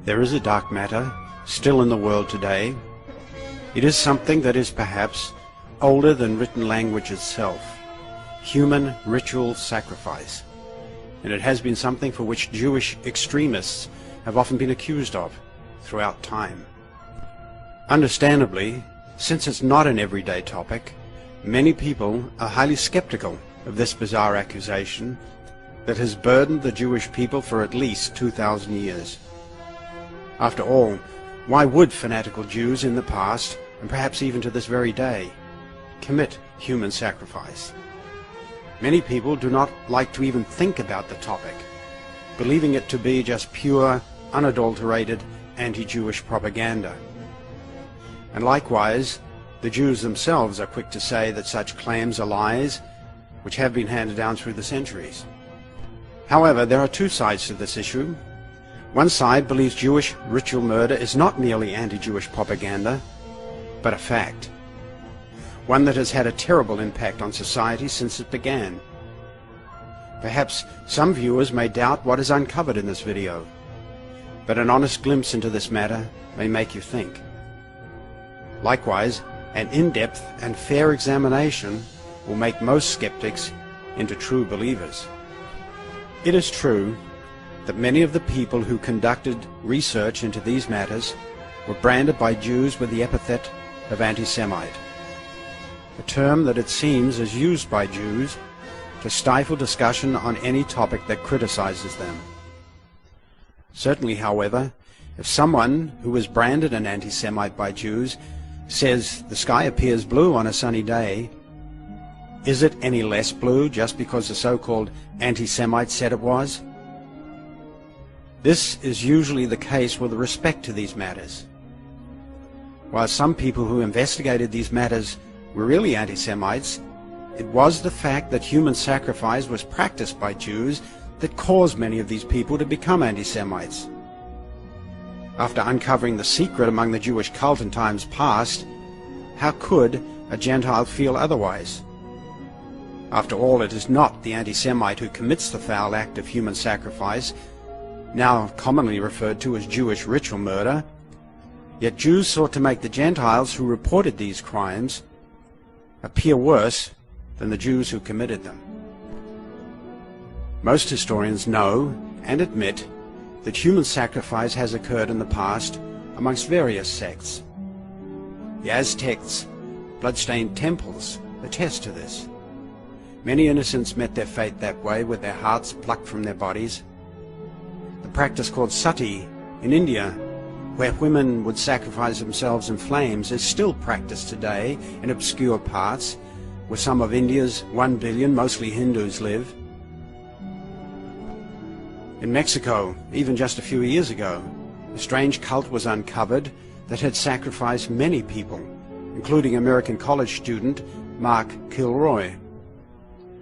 There is a dark matter still in the world today. It is something that is perhaps older than written language itself: human ritual sacrifice. And it has been something for which Jewish extremists have often been accused of throughout time. Understandably, since it's not an everyday topic, many people are highly skeptical of this bizarre accusation that has burdened the Jewish people for at least 2,000 years. After all, why would fanatical Jews in the past, and perhaps even to this very day, commit human sacrifice? Many people do not like to even think about the topic, believing it to be just pure, unadulterated, anti-Jewish propaganda. And likewise, the Jews themselves are quick to say that such claims are lies, which have been handed down through the centuries. However, there are two sides to this issue. One side believes Jewish ritual murder is not merely anti-Jewish propaganda, but a fact. One that has had a terrible impact on society since it began. Perhaps some viewers may doubt what is uncovered in this video, but an honest glimpse into this matter may make you think. Likewise, an in-depth and fair examination will make most skeptics into true believers. It is true that many of the people who conducted research into these matters were branded by Jews with the epithet of anti-Semite, a term that it seems is used by Jews to stifle discussion on any topic that criticizes them. Certainly, however, if someone who is branded an anti-Semite by Jews says the sky appears blue on a sunny day, is it any less blue just because the so-called anti-Semites said it was? This is usually the case with respect to these matters. While some people who investigated these matters were really anti-Semites, it was the fact that human sacrifice was practiced by Jews that caused many of these people to become anti-Semites. After uncovering the secret among the Jewish cult in times past, how could a Gentile feel otherwise? After all, it is not the anti-Semite who commits the foul act of human sacrifice, now commonly referred to as Jewish ritual murder, yet Jews sought to make the Gentiles who reported these crimes appear worse than the Jews who committed them. Most historians know and admit that human sacrifice has occurred in the past amongst various sects. The Aztecs' blood-stained temples attest to this. Many innocents met their fate that way, with their hearts plucked from their bodies. The practice called sati in India, where women would sacrifice themselves in flames, is still practiced today in obscure parts where some of India's 1 billion, mostly Hindus, live. In Mexico, even just a few years ago, a strange cult was uncovered that had sacrificed many people, including American college student Mark Kilroy.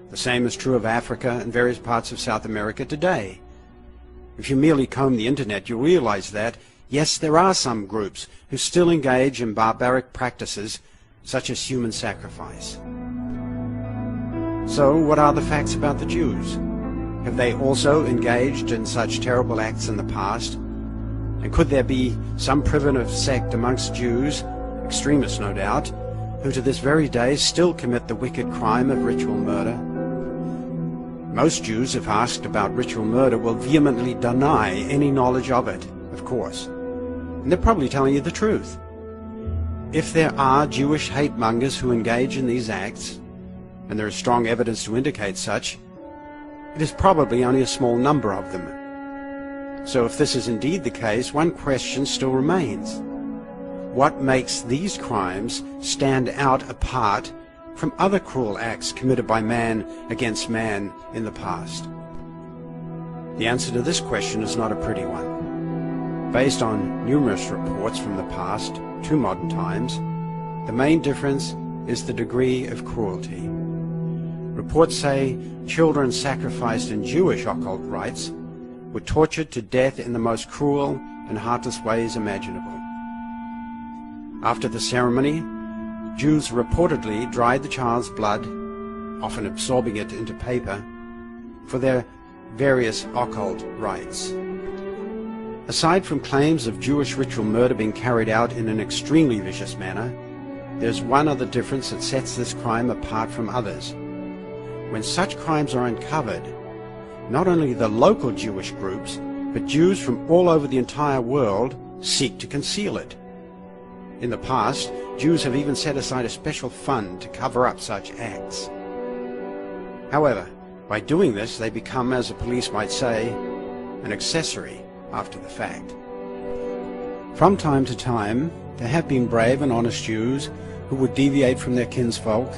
The same is true of Africa and various parts of South America today. If you merely comb the internet, you'll realize that, yes, there are some groups who still engage in barbaric practices such as human sacrifice. So, what are the facts about the Jews? Have they also engaged in such terrible acts in the past? And could there be some primitive sect amongst Jews, extremists no doubt, who to this very day still commit the wicked crime of ritual murder? Most Jews, if asked about ritual murder, will vehemently deny any knowledge of it, of course. And they're probably telling you the truth. If there are Jewish hate-mongers who engage in these acts, and there is strong evidence to indicate such, it is probably only a small number of them. So if this is indeed the case, one question still remains. What makes these crimes stand out apart from other cruel acts committed by man against man in the past? The answer to this question is not a pretty one. Based on numerous reports from the past to modern times, the main difference is the degree of cruelty. Reports say children sacrificed in Jewish occult rites were tortured to death in the most cruel and heartless ways imaginable. After the ceremony, Jews reportedly dried the child's blood, often absorbing it into paper, for their various occult rites. Aside from claims of Jewish ritual murder being carried out in an extremely vicious manner, there's one other difference that sets this crime apart from others. When such crimes are uncovered, not only the local Jewish groups, but Jews from all over the entire world seek to conceal it. In the past, Jews have even set aside a special fund to cover up such acts. However, by doing this, they become, as the police might say, an accessory after the fact. From time to time, there have been brave and honest Jews who would deviate from their kinsfolk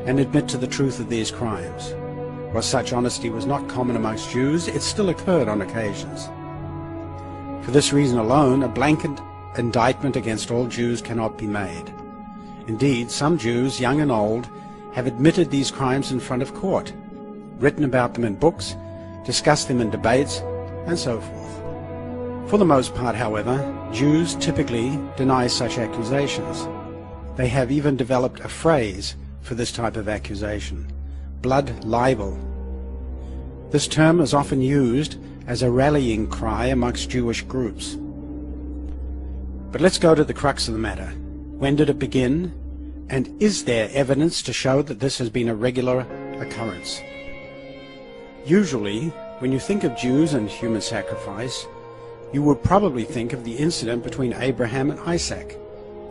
and admit to the truth of these crimes. While such honesty was not common amongst Jews, it still occurred on occasions. For this reason alone, a blanket indictment against all Jews cannot be made. Indeed, some Jews, young and old, have admitted these crimes in front of court, written about them in books, discussed them in debates, and so forth. For the most part, however, Jews typically deny such accusations. They have even developed a phrase for this type of accusation: blood libel. This term is often used as a rallying cry amongst Jewish groups. But let's go to the crux of the matter. When did it begin? And is there evidence to show that this has been a regular occurrence? Usually, when you think of Jews and human sacrifice, you would probably think of the incident between Abraham and Isaac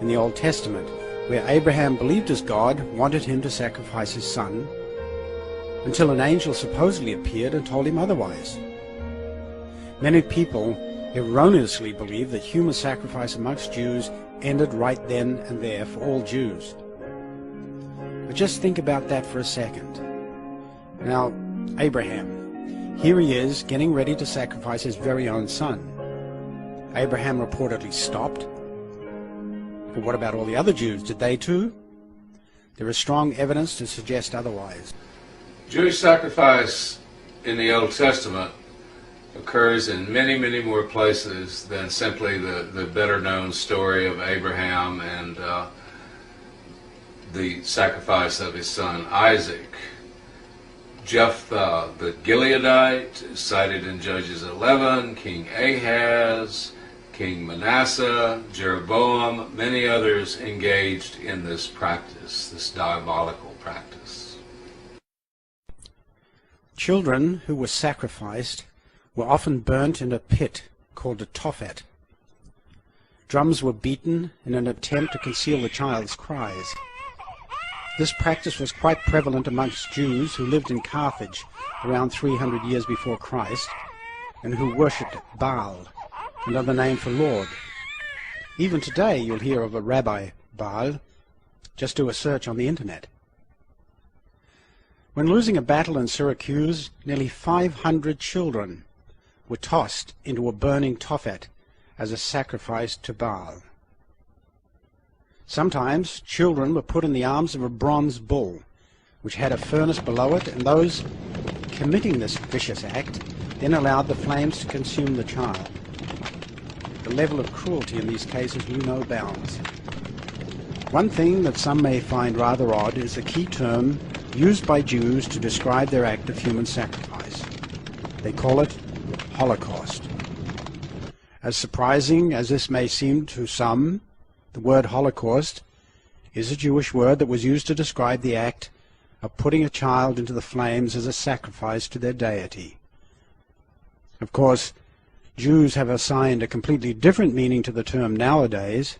in the Old Testament, where Abraham believed his God wanted him to sacrifice his son, until an angel supposedly appeared and told him otherwise. Many people erroneously believe that human sacrifice amongst Jews ended right then and there for all Jews. But just think about that for a second. Now, Abraham, here he is getting ready to sacrifice his very own son. Abraham reportedly stopped. But what about all the other Jews? Did they too? There is strong evidence to suggest otherwise. Jewish sacrifice in the Old Testament occurs in many, many more places than simply the better-known story of Abraham and the sacrifice of his son Isaac. Jephthah the Gileadite is cited in Judges 11, King Ahaz, King Manasseh, Jeroboam, many others engaged in this practice, this diabolical practice. Children who were sacrificed were often burnt in a pit called a tophet. Drums were beaten in an attempt to conceal the child's cries. This practice was quite prevalent amongst Jews who lived in Carthage around 300 years before Christ and who worshipped Baal, another name for Lord. Even today you'll hear of a Rabbi Baal. Just do a search on the internet. When losing a battle in Syracuse, nearly 500 children were tossed into a burning tophet as a sacrifice to Baal. Sometimes children were put in the arms of a bronze bull, which had a furnace below it, and those committing this vicious act then allowed the flames to consume the child. The level of cruelty in these cases knew no bounds. One thing that some may find rather odd is the key term used by Jews to describe their act of human sacrifice. They call it Holocaust. As surprising as this may seem to some, the word Holocaust is a Jewish word that was used to describe the act of putting a child into the flames as a sacrifice to their deity. Of course, Jews have assigned a completely different meaning to the term nowadays,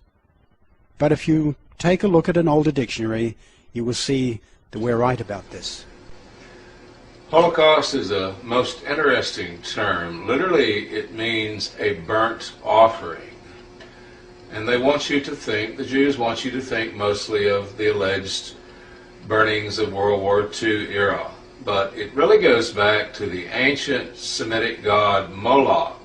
but if you take a look at an older dictionary, you will see that we're right about this. Holocaust is a most interesting term. Literally, it means a burnt offering. And they want you to think, the Jews want you to think mostly of the alleged burnings of World War II era. But it really goes back to the ancient Semitic god Moloch,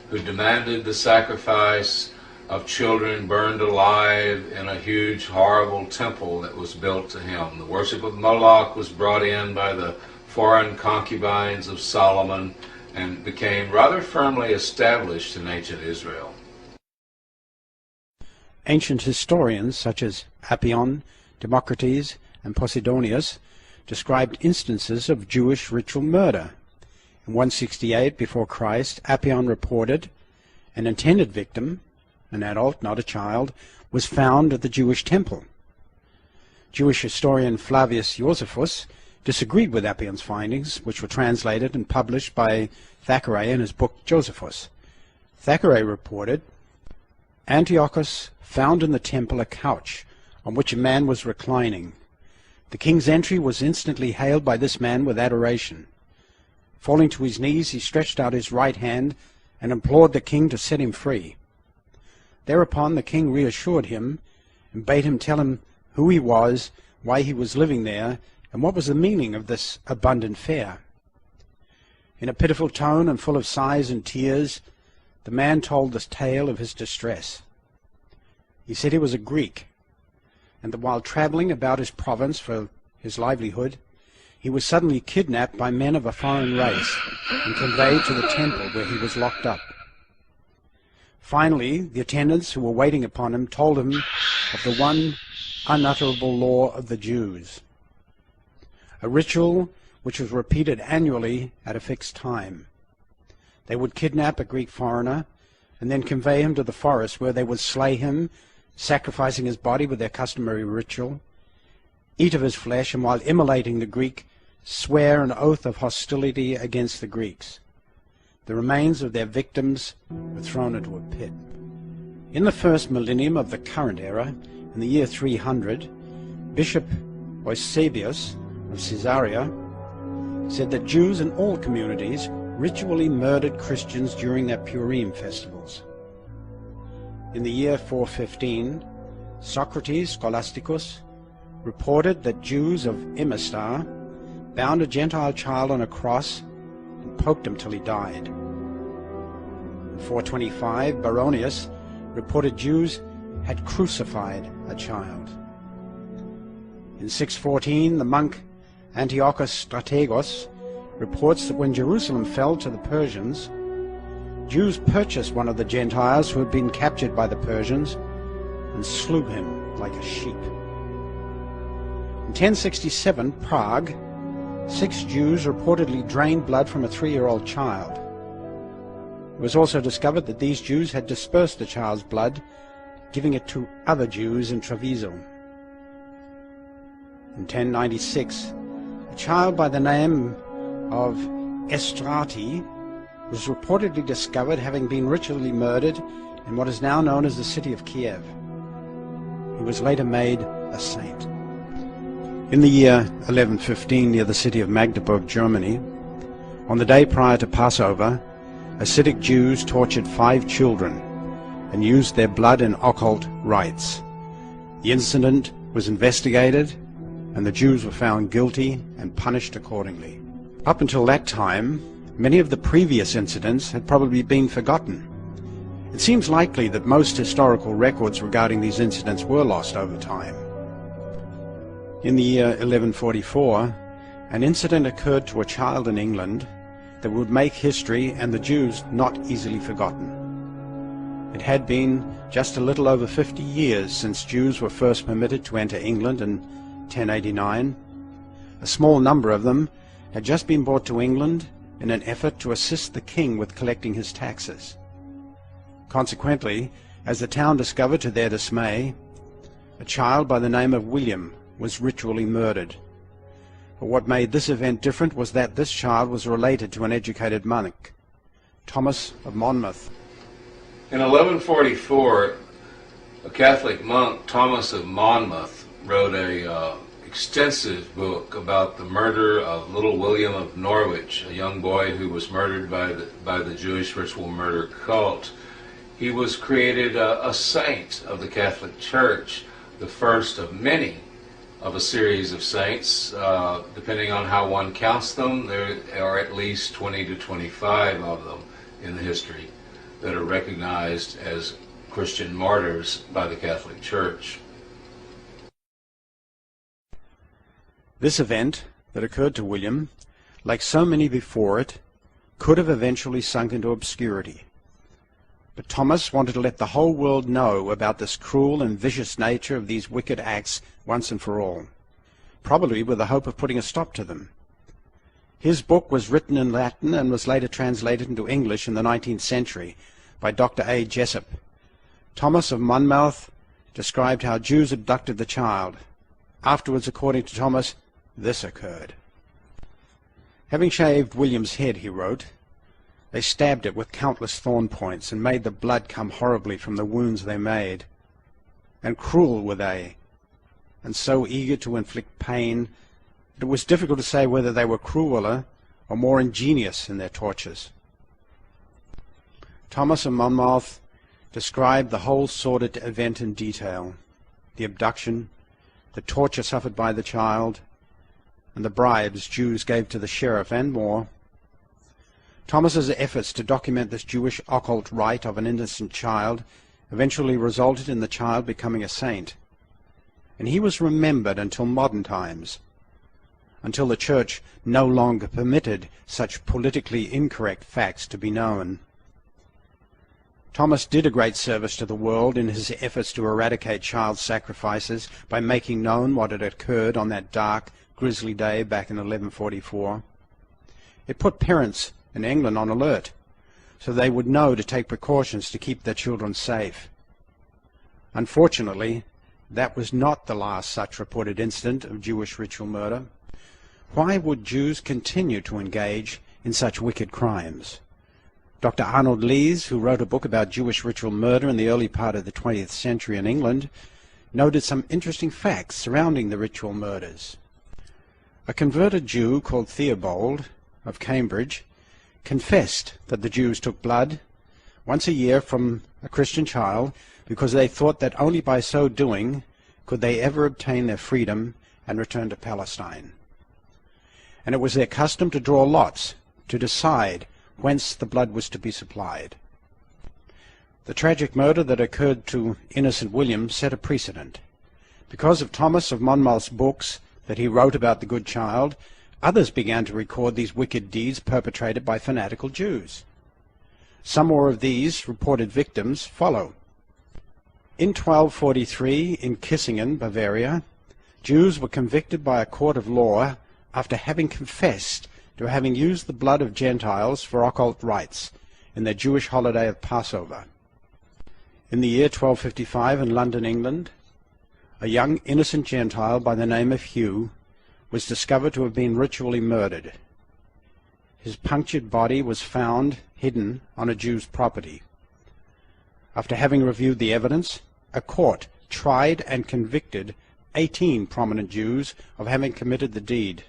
who demanded the sacrifice of children burned alive in a huge, horrible temple that was built to him. The worship of Moloch was brought in by the foreign concubines of Solomon and became rather firmly established in ancient Israel. Ancient historians such as Appian, Democritus, and Posidonius described instances of Jewish ritual murder. In 168 before Christ, Appian reported, An intended victim, an adult, not a child, was found at the Jewish temple. Jewish historian Flavius Josephus disagreed with Appion's findings, which were translated and published by Thackeray in his book Josephus. Thackeray reported, Antiochus found in the temple a couch on which a man was reclining. The king's entry was instantly hailed by this man with adoration. Falling to his knees, he stretched out his right hand and implored the king to set him free. Thereupon the king reassured him and bade him tell him who he was, why he was living there, and what was the meaning of this abundant fare. In a pitiful tone and full of sighs and tears, the man told the tale of his distress. He said he was a Greek, and that while traveling about his province for his livelihood, he was suddenly kidnapped by men of a foreign race and conveyed to the temple where he was locked up. Finally, the attendants who were waiting upon him told him of the one unutterable law of the Jews, a ritual which was repeated annually at a fixed time. They would kidnap a Greek foreigner and then convey him to the forest, where they would slay him, sacrificing his body with their customary ritual, eat of his flesh, and while immolating the Greek, swear an oath of hostility against the Greeks. The remains of their victims were thrown into a pit. In the first millennium of the current era, in the year 300, Bishop Eusebius of Caesarea said that Jews in all communities ritually murdered Christians during their Purim festivals. In the year 415, Socrates Scholasticus reported that Jews of Emistar bound a Gentile child on a cross and poked him till he died. In 425, Baronius reported Jews had crucified a child. In 614, the monk Antiochus Strategos reports that when Jerusalem fell to the Persians, Jews purchased one of the Gentiles who had been captured by the Persians and slew him like a sheep. In 1067, Prague, 6 Jews reportedly drained blood from a 3-year-old child. It was also discovered that these Jews had dispersed the child's blood, giving it to other Jews in Treviso. In 1096, a child by the name of Estrati was reportedly discovered having been ritually murdered in what is now known as the city of Kiev. He was later made a saint. In the year 1115, near the city of Magdeburg, Germany, on the day prior to Passover, Hasidic Jews tortured 5 children and used their blood in occult rites. The incident was investigated, and the Jews were found guilty and punished accordingly. Up until that time, many of the previous incidents had probably been forgotten. It seems likely that most historical records regarding these incidents were lost over time. In the year 1144, an incident occurred to a child in England that would make history and the Jews not easily forgotten. It had been just a little over 50 years since Jews were first permitted to enter England in 1089. A small number of them had just been brought to England in an effort to assist the king with collecting his taxes. Consequently, as the town discovered to their dismay, a child by the name of William was ritually murdered. But what made this event different was that this child was related to an educated monk, Thomas of Monmouth. In 1144, a Catholic monk, Thomas of Monmouth, wrote a extensive book about the murder of little William of Norwich, a young boy who was murdered by the Jewish ritual murder cult. He was created a saint of the Catholic Church, the first of many of a series of saints. Depending on how one counts them, there are at least 20 to 25 of them in the history that are recognized as Christian martyrs by the Catholic Church. This event that occurred to William, like so many before it, could have eventually sunk into obscurity. But Thomas wanted to let the whole world know about this cruel and vicious nature of these wicked acts once and for all, probably with the hope of putting a stop to them. His book was written in Latin and was later translated into English in the 19th century, by Dr. A. Jessup. Thomas of Monmouth described how Jews abducted the child. Afterwards, according to Thomas, this occurred. Having shaved William's head, he wrote, they stabbed it with countless thorn points and made the blood come horribly from the wounds they made. And cruel were they, and so eager to inflict pain that it was difficult to say whether they were crueler or more ingenious in their tortures. Thomas of Monmouth described the whole sordid event in detail, the abduction, the torture suffered by the child, and the bribes Jews gave to the sheriff, and more. Thomas's efforts to document this Jewish occult rite of an innocent child eventually resulted in the child becoming a saint, and he was remembered until modern times, until the Church no longer permitted such politically incorrect facts to be known. Thomas did a great service to the world in his efforts to eradicate child sacrifices by making known what had occurred on that dark, grisly day back in 1144. It put parents in England on alert, so they would know to take precautions to keep their children safe. Unfortunately, that was not the last such reported incident of Jewish ritual murder. Why would Jews continue to engage in such wicked crimes? Dr. Arnold Lees, who wrote a book about Jewish ritual murder in the early part of the 20th century in England, noted some interesting facts surrounding the ritual murders. A converted Jew called Theobald of Cambridge confessed that the Jews took blood once a year from a Christian child because they thought that only by so doing could they ever obtain their freedom and return to Palestine. And it was their custom to draw lots to decide whence the blood was to be supplied. The tragic murder that occurred to innocent William set a precedent. Because of Thomas of Monmouth's books that he wrote about the good child, others began to record these wicked deeds perpetrated by fanatical Jews. Some more of these reported victims follow. In 1243, in Kissingen, Bavaria, Jews were convicted by a court of law after having confessed to having used the blood of Gentiles for occult rites in their Jewish holiday of Passover. In the year 1255 in London, England, a young innocent Gentile by the name of Hugh was discovered to have been ritually murdered. His punctured body was found hidden on a Jew's property. After having reviewed the evidence, a court tried and convicted 18 prominent Jews of having committed the deed.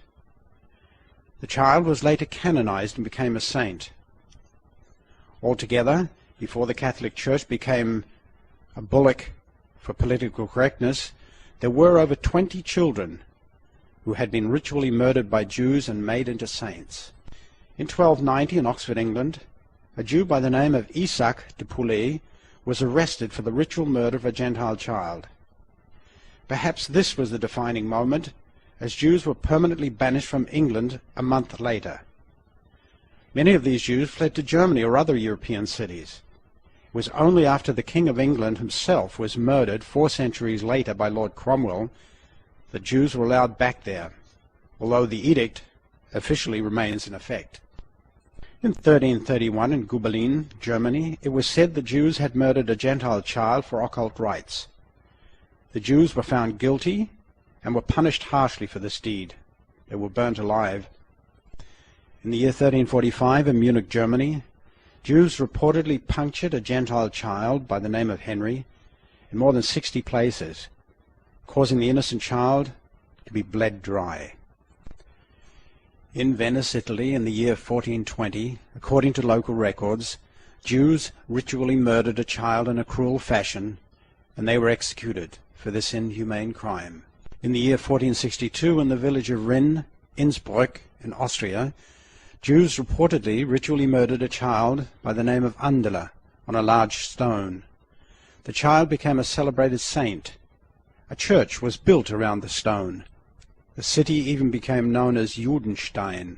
The child was later canonized and became a saint. Altogether, before the Catholic Church became a bulwark for political correctness, there were over 20 children who had been ritually murdered by Jews and made into saints. In 1290 in Oxford, England, a Jew by the name of Isaac de Poulet was arrested for the ritual murder of a Gentile child. Perhaps this was the defining moment, as Jews were permanently banished from England a month later. Many of these Jews fled to Germany or other European cities. It was only after the King of England himself was murdered 4 centuries later by Lord Cromwell that Jews were allowed back there, although the edict officially remains in effect. In 1331 in Gubelin, Germany, it was said the Jews had murdered a Gentile child for occult rites. The Jews were found guilty and were punished harshly for this deed. They were burnt alive. In the year 1345 in Munich, Germany, Jews reportedly punctured a Gentile child by the name of Henry in more than 60 places, causing the innocent child to be bled dry. In Venice, Italy, in the year 1420, according to local records, Jews ritually murdered a child in a cruel fashion, and they were executed for this inhumane crime. In the year 1462, in the village of Rinn, Innsbruck, in Austria, Jews reportedly ritually murdered a child by the name of Andela on a large stone. The child became a celebrated saint. A church was built around the stone. The city even became known as Judenstein,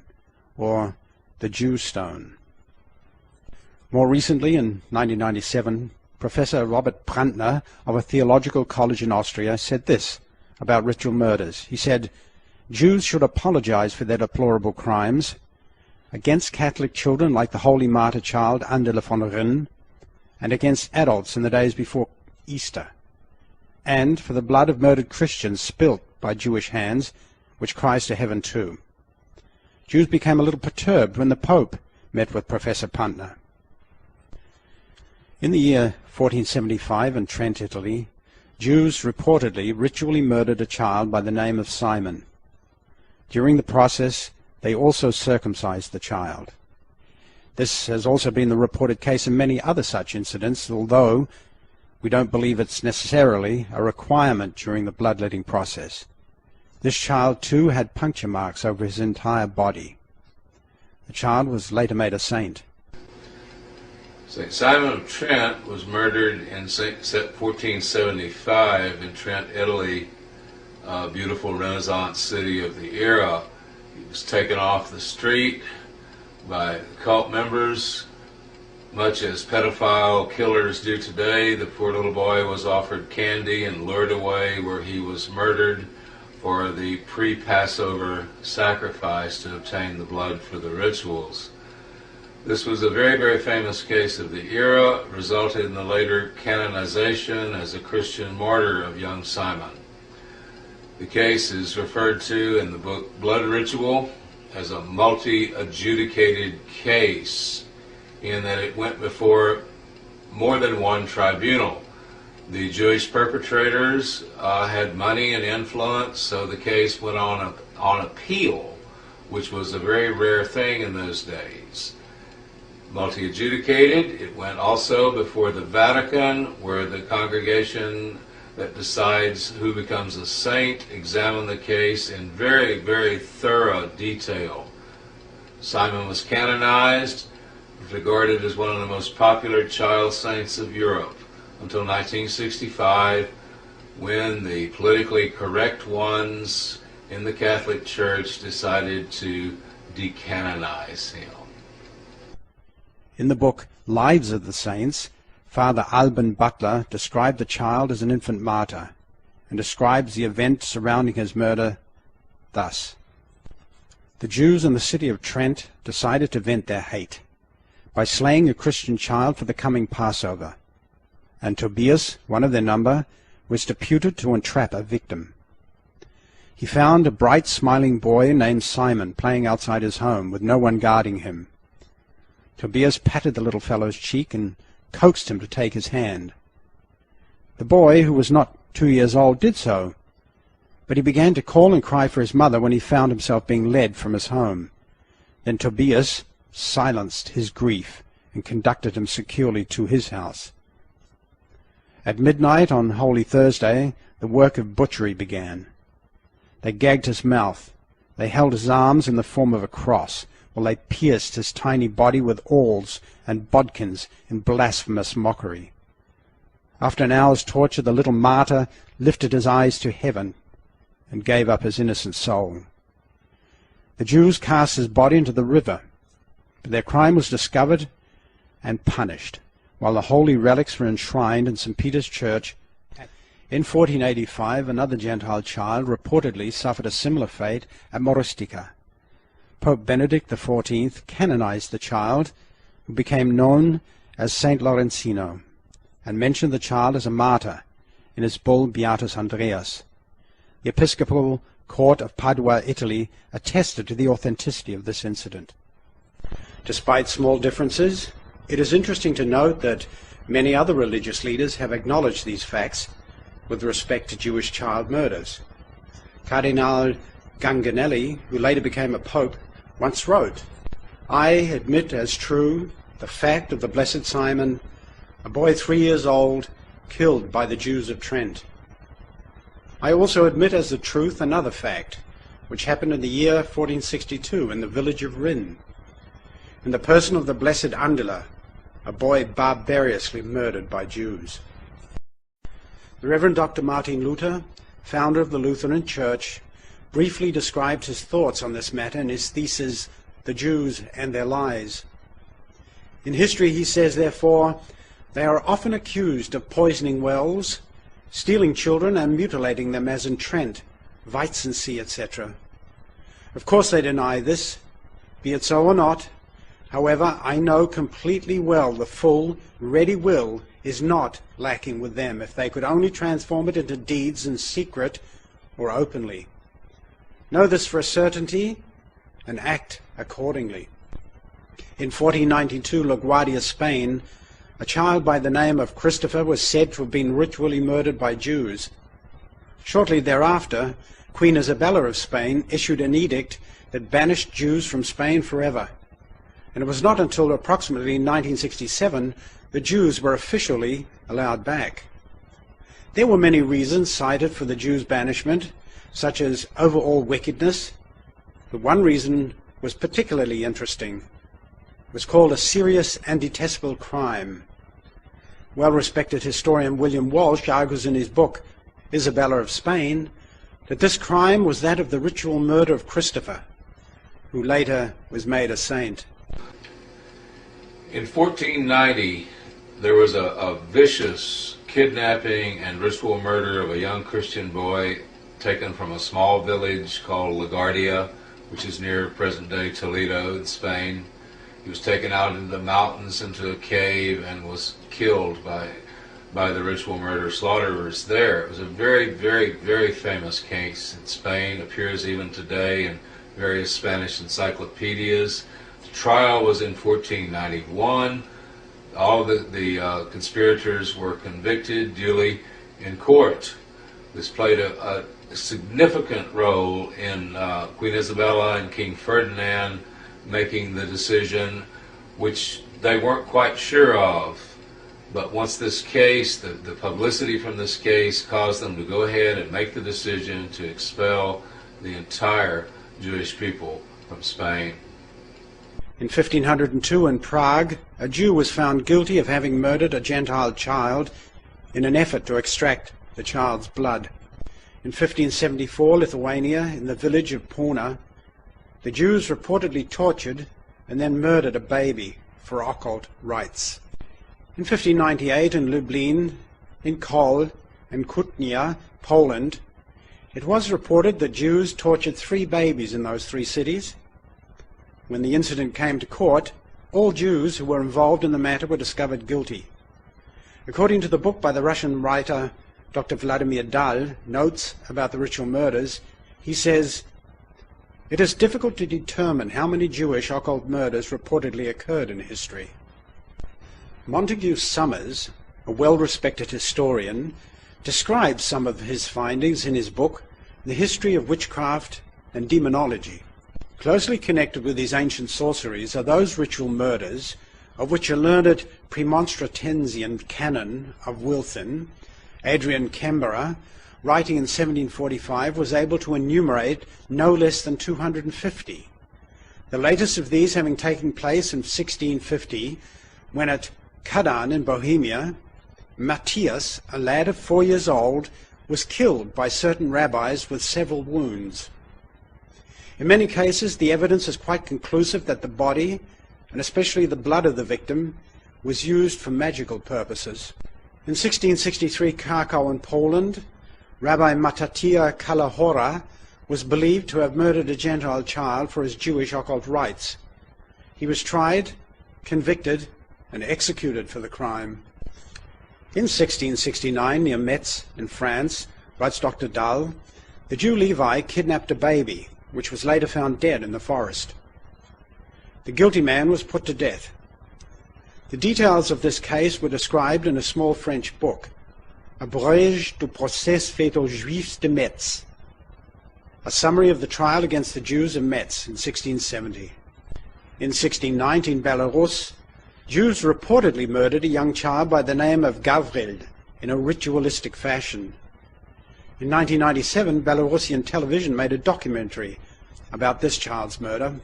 or the Jew Stone. More recently, in 1997, Professor Robert Brandner of a theological college in Austria said this about ritual murders. He said, Jews should apologize for their deplorable crimes against Catholic children like the holy martyr child Andela von Rinn, and against adults in the days before Easter, and for the blood of murdered Christians spilt by Jewish hands, which cries to heaven too. Jews became a little perturbed when the Pope met with Professor Puntner. In the year 1475 in Trent, Italy, Jews reportedly ritually murdered a child by the name of Simon. During the process, they also circumcised the child. This has also been the reported case in many other such incidents, although we don't believe it's necessarily a requirement during the bloodletting process. This child, too, had puncture marks over his entire body. The child was later made a saint. St. Simon of Trent was murdered in 1475 in Trent, Italy, a beautiful Renaissance city of the era. He was taken off the street by cult members, much as pedophile killers do today. The poor little boy was offered candy and lured away, where he was murdered for the pre-Passover sacrifice to obtain the blood for the rituals. This was a very, very famous case of the era, resulted in the later canonization as a Christian martyr of young Simon. The case is referred to in the book Blood Ritual as a multi-adjudicated case, in that it went before more than one tribunal. The Jewish perpetrators had money and influence, so the case went on appeal, which was a very rare thing in those days. Multi-adjudicated, it went also before the Vatican, where the congregation that decides who becomes a saint examined the case in very, very thorough detail. Simon was canonized, regarded as one of the most popular child saints of Europe, until 1965, when the politically correct ones in the Catholic Church decided to decanonize him. In the book Lives of the Saints, Father Alban Butler described the child as an infant martyr, and describes the event surrounding his murder thus. The Jews in the city of Trent decided to vent their hate by slaying a Christian child for the coming Passover, and Tobias, one of their number, was deputed to entrap a victim. He found a bright, smiling boy named Simon playing outside his home with no one guarding him. Tobias patted the little fellow's cheek and coaxed him to take his hand. The boy, who was not 2 years old, did so, but he began to call and cry for his mother when he found himself being led from his home. Then Tobias silenced his grief and conducted him securely to his house. At midnight on Holy Thursday, the work of butchery began. They gagged his mouth. They held his arms in the form of a cross, while they pierced his tiny body with awls and bodkins in blasphemous mockery. After an hour's torture, the little martyr lifted his eyes to heaven and gave up his innocent soul. The Jews cast his body into the river, but their crime was discovered and punished, while the holy relics were enshrined in St. Peter's Church. In 1485, another Gentile child reportedly suffered a similar fate at Moristica. Pope Benedict XIV canonized the child, who became known as Saint Lorenzino, and mentioned the child as a martyr in his bull Beatus Andreas. The Episcopal Court of Padua, Italy, attested to the authenticity of this incident. Despite small differences, it is interesting to note that many other religious leaders have acknowledged these facts with respect to Jewish child murders. Cardinal Ganganelli, who later became a pope, once wrote, "I admit as true the fact of the Blessed Simon, a boy 3 years old, killed by the Jews of Trent. I also admit as the truth another fact, which happened in the year 1462 in the village of Rin, in the person of the Blessed Andela, a boy barbarously murdered by Jews." The Reverend Dr. Martin Luther, founder of the Lutheran Church, briefly described his thoughts on this matter in his thesis, The Jews and Their Lies. In history, he says, therefore, they are often accused of poisoning wells, stealing children and mutilating them as in Trent, Weitzensee, etc. Of course they deny this. Be it so or not, However, I know completely well the full, ready will is not lacking with them if they could only transform it into deeds in secret or openly. Know this for a certainty and act accordingly. In 1492, LaGuardia, Spain, a child by the name of Christopher was said to have been ritually murdered by Jews. Shortly thereafter, Queen Isabella of Spain issued an edict that banished Jews from Spain forever. And it was not until approximately 1967 the Jews were officially allowed back. There were many reasons cited for the Jews' banishment, such as overall wickedness, but one reason was particularly interesting. It was called a serious and detestable crime. Well-respected historian William Walsh argues in his book, Isabella of Spain, that this crime was that of the ritual murder of Christopher, who later was made a saint. In 1490, there was a vicious kidnapping and ritual murder of a young Christian boy taken from a small village called LaGuardia, which is near present-day Toledo in Spain. He was taken out into the mountains into a cave and was killed by the ritual murder slaughterers there. It was a very, very, very famous case in Spain, appears even today in various Spanish encyclopedias. The trial was in 1491. All the conspirators were convicted duly in court. This played a significant role in Queen Isabella and King Ferdinand making the decision, which they weren't quite sure of. But once this case, the publicity from this case caused them to go ahead and make the decision to expel the entire Jewish people from Spain. In 1502 in Prague, a Jew was found guilty of having murdered a Gentile child in an effort to extract the child's blood. In 1574, Lithuania, in the village of Puna, the Jews reportedly tortured and then murdered a baby for occult rites. In 1598, in Lublin, in Kol, and Kutnia, Poland, it was reported that Jews tortured 3 babies in those 3 cities. When the incident came to court, all Jews who were involved in the matter were discovered guilty. According to the book by the Russian writer Dr. Vladimir Dahl, Notes about the Ritual Murders, he says, "It is difficult to determine how many Jewish occult murders reportedly occurred in history." Montague Summers, a well-respected historian, describes some of his findings in his book, The History of Witchcraft and Demonology. Closely connected with these ancient sorceries are those ritual murders of which a learned Premonstratensian canon of Wilthin, Adrian Kemberer, writing in 1745, was able to enumerate no less than 250. The latest of these having taken place in 1650, when at Kadan in Bohemia, Matthias, a lad of 4 years old, was killed by certain rabbis with several wounds. In many cases, the evidence is quite conclusive that the body, and especially the blood of the victim, was used for magical purposes. In 1663, Krakow in Poland, Rabbi Matatia Kalahora was believed to have murdered a Gentile child for his Jewish occult rites. He was tried, convicted, and executed for the crime. In 1669, near Metz in France, writes Dr. Dahl, the Jew Levi kidnapped a baby, which was later found dead in the forest. The guilty man was put to death. The details of this case were described in a small French book, Abrège du procès fait aux Juifs de Metz, a summary of the trial against the Jews of Metz in 1670. In 1690, in Belarus, Jews reportedly murdered a young child by the name of Gavril in a ritualistic fashion. In 1997, Belarusian television made a documentary about this child's murder.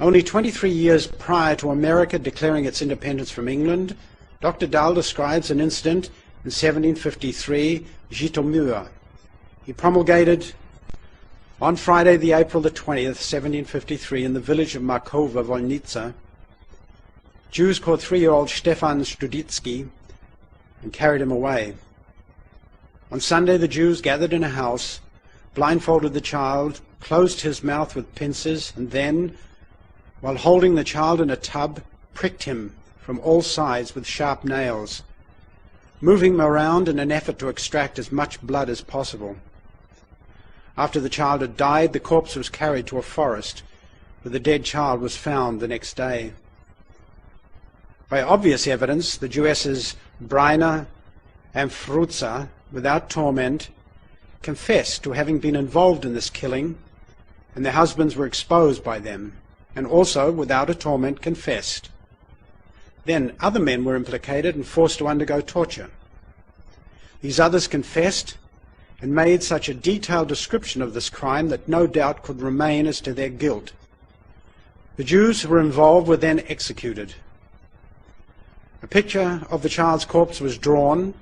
Only 23 years prior to America declaring its independence from England, Dr. Dahl describes an incident in 1753, Zhytomyr. He promulgated on Friday, the April the 20th, 1753, in the village of Markova Volnitsa, Jews caught 3-year-old Stefan Studitsky and carried him away. On Sunday, the Jews gathered in a house, blindfolded the child, closed his mouth with pincers, and then, while holding the child in a tub, pricked him from all sides with sharp nails, moving him around in an effort to extract as much blood as possible. After the child had died, the corpse was carried to a forest, where the dead child was found the next day. By obvious evidence, the Jewesses Breiner and Frutzer, without torment, confessed to having been involved in this killing, and their husbands were exposed by them, and also, without a torment, confessed. Then other men were implicated and forced to undergo torture. These others confessed and made such a detailed description of this crime that no doubt could remain as to their guilt. The Jews who were involved were then executed. A picture of the child's corpse was drawn,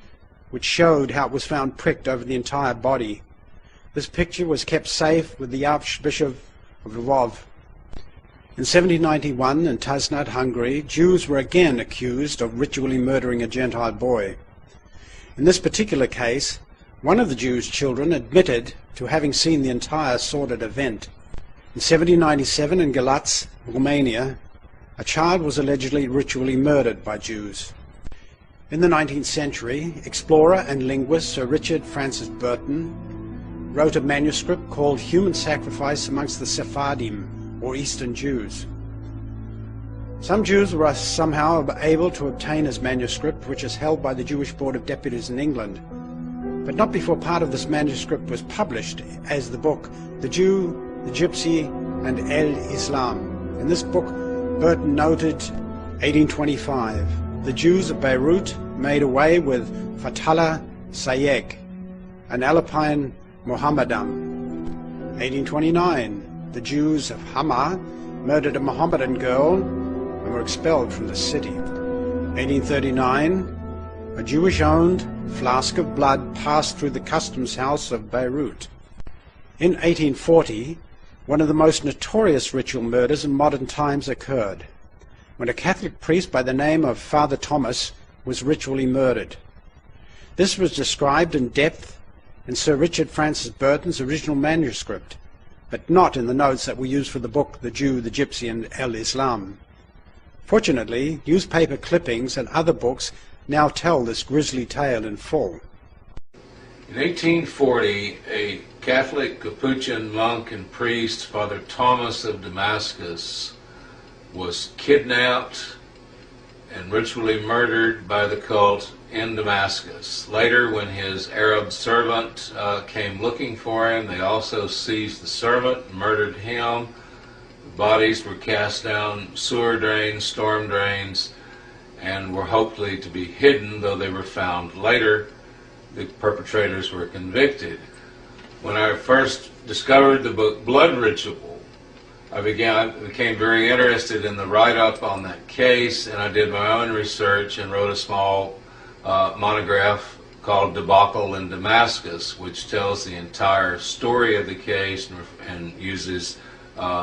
which showed how it was found pricked over the entire body. This picture was kept safe with the Archbishop of Lvov. In 1791, in Tasnad, Hungary, Jews were again accused of ritually murdering a Gentile boy. In this particular case, one of the Jews' children admitted to having seen the entire sordid event. In 1797, in Galatz, Romania, a child was allegedly ritually murdered by Jews. In the 19th century, explorer and linguist Sir Richard Francis Burton wrote a manuscript called Human Sacrifice Amongst the Sephardim, or Eastern Jews. Some Jews were somehow able to obtain his manuscript, which is held by the Jewish Board of Deputies in England, but not before part of this manuscript was published as the book The Jew, the Gypsy, and El-Islam. In this book, Burton noted, 1825, the Jews of Beirut made away with Fathallah Sayeg, an Alpine Mohammedan. 1829, the Jews of Hama murdered a Mohammedan girl and were expelled from the city. 1839, a Jewish-owned flask of blood passed through the customs house of Beirut. In 1840, one of the most notorious ritual murders in modern times occurred, when a Catholic priest by the name of Father Thomas was ritually murdered. This was described in depth in Sir Richard Francis Burton's original manuscript, but not in the notes that were used for the book The Jew, the Gypsy, and El-Islam. Fortunately, newspaper clippings and other books now tell this grisly tale in full. In 1840, a Catholic Capuchin monk and priest, Father Thomas of Damascus, was kidnapped and ritually murdered by the cult in Damascus. Later, when his Arab servant came looking for him, they also seized the servant and murdered him. The bodies were cast down sewer drains, storm drains, and were hopefully to be hidden, though they were found later. The perpetrators were convicted. When I first discovered the book Blood Ritual, I became very interested in the write-up on that case, and I did my own research and wrote a small monograph called Debacle in Damascus, which tells the entire story of the case and uses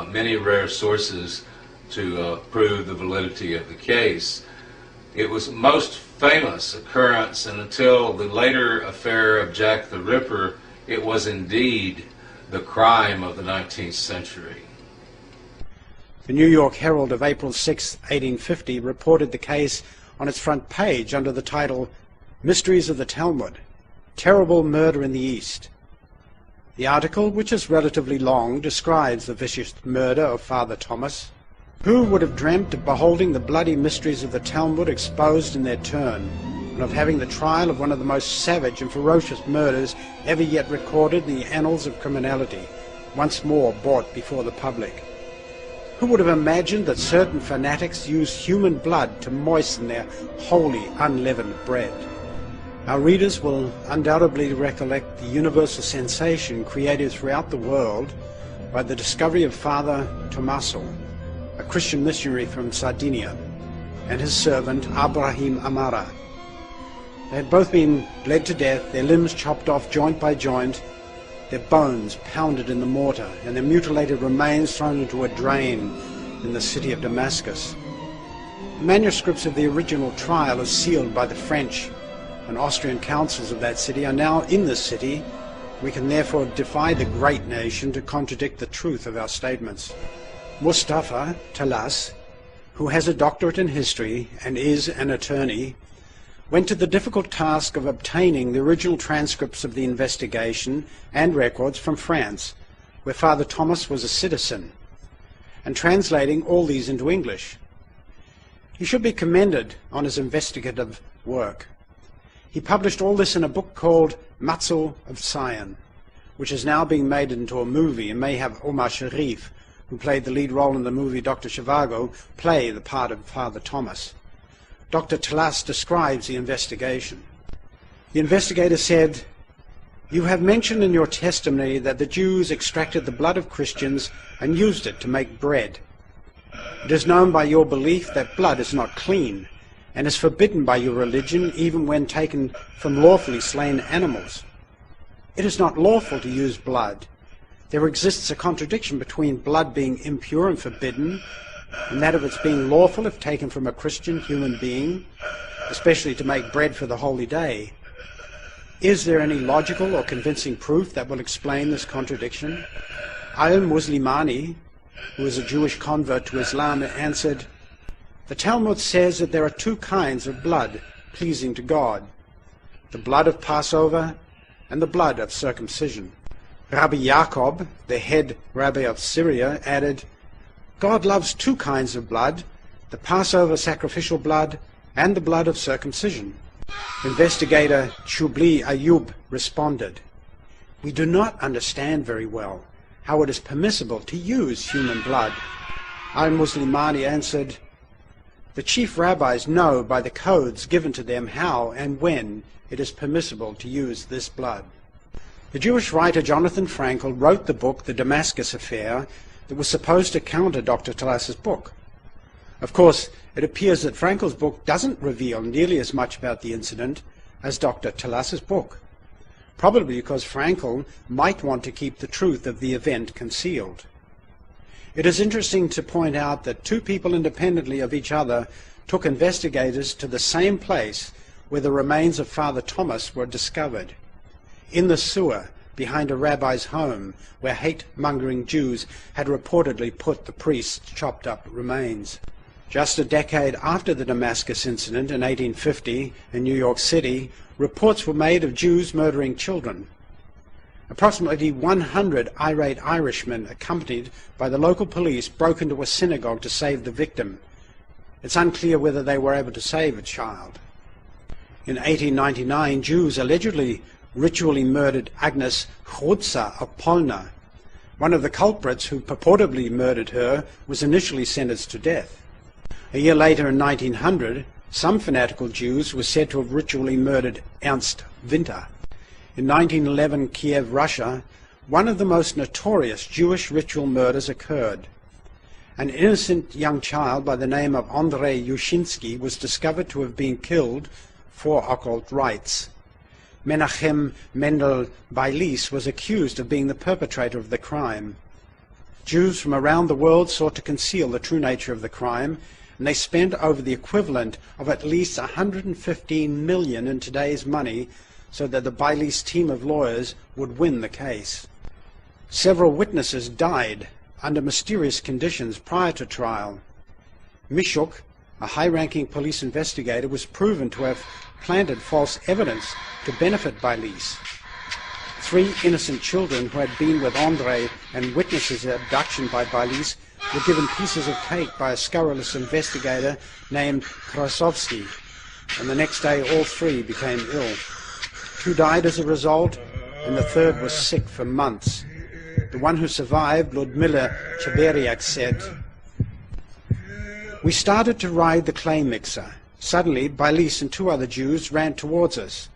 many rare sources to prove the validity of the case. It was a most famous occurrence, and until the later affair of Jack the Ripper, it was indeed the crime of the 19th century. The New York Herald of April 6, 1850, reported the case on its front page under the title, Mysteries of the Talmud, Terrible Murder in the East. The article, which is relatively long, describes the vicious murder of Father Thomas. Who would have dreamt of beholding the bloody mysteries of the Talmud exposed in their turn, and of having the trial of one of the most savage and ferocious murders ever yet recorded in the annals of criminality once more brought before the public? Who would have imagined that certain fanatics used human blood to moisten their holy, unleavened bread? Our readers will undoubtedly recollect the universal sensation created throughout the world by the discovery of Father Tommaso, a Christian missionary from Sardinia, and his servant Abraham Amara. They had both been bled to death, their limbs chopped off joint by joint, their bones pounded in the mortar, and their mutilated remains thrown into a drain in the city of Damascus. The manuscripts of the original trial, as sealed by the French and Austrian councils of that city, are now in this city. We can therefore defy the great nation to contradict the truth of our statements. Mustafa Talas, who has a doctorate in history and is an attorney, went to the difficult task of obtaining the original transcripts of the investigation and records from France, where Father Thomas was a citizen, and translating all these into English. He should be commended on his investigative work. He published all this in a book called Matzel of Sion, which is now being made into a movie and may have Omar Sharif, who played the lead role in the movie Dr. Zhivago, play the part of Father Thomas. Dr. Talas describes the investigation. The investigator said, "You have mentioned in your testimony that the Jews extracted the blood of Christians and used it to make bread. It is known by your belief that blood is not clean and is forbidden by your religion even when taken from lawfully slain animals. It is not lawful to use blood. There exists a contradiction between blood being impure and forbidden, and that of its being lawful if taken from a Christian human being, especially to make bread for the holy day. Is there any logical or convincing proof that will explain this contradiction?" Al-Muslimani, who is a Jewish convert to Islam, answered, "The Talmud says that there are two kinds of blood pleasing to God, the blood of Passover and the blood of circumcision." Rabbi Yaakov, the head rabbi of Syria, added, "God loves two kinds of blood, the Passover sacrificial blood and the blood of circumcision." Investigator Chubli Ayub responded, "We do not understand very well how it is permissible to use human blood." Al-Muslimani answered, "The chief rabbis know by the codes given to them how and when it is permissible to use this blood." The Jewish writer Jonathan Frankel wrote the book The Damascus Affair that was supposed to counter Dr. Talas's book. Of course, it appears that Frankel's book doesn't reveal nearly as much about the incident as Dr. Talas's book, probably because Frankel might want to keep the truth of the event concealed. It is interesting to point out that two people independently of each other took investigators to the same place where the remains of Father Thomas were discovered, in the sewer behind a rabbi's home where hate-mongering Jews had reportedly put the priest's chopped-up remains. Just a decade after the Damascus incident in 1850 in New York City, reports were made of Jews murdering children. Approximately 100 irate Irishmen, accompanied by the local police, broke into a synagogue to save the victim. It's unclear whether they were able to save a child. In 1899, Jews allegedly ritually murdered Agnes Chrutza of Polna. One of the culprits who purportedly murdered her was initially sentenced to death. A year later, in 1900, some fanatical Jews were said to have ritually murdered Ernst Winter. In 1911, Kiev, Russia, one of the most notorious Jewish ritual murders occurred. An innocent young child by the name of Andrei Yushinsky was discovered to have been killed for occult rites. Menachem Mendel Bailis was accused of being the perpetrator of the crime. Jews from around the world sought to conceal the true nature of the crime, and they spent over the equivalent of at least 115 million in today's money so that the Bailis team of lawyers would win the case. Several witnesses died under mysterious conditions prior to trial. Mishuk, a high-ranking police investigator, was proven to have planted false evidence to benefit Bailis. 3 innocent children who had been with Andrei and witnessed his abduction by Bailis were given pieces of cake by a scurrilous investigator named Krasovsky, and the next day all 3 became ill. 2 died as a result, and the 3rd was sick for months. The one who survived, Ludmila Cheberiak, said, "We started to ride the clay mixer. Suddenly, Bailis and 2 other Jews ran towards us.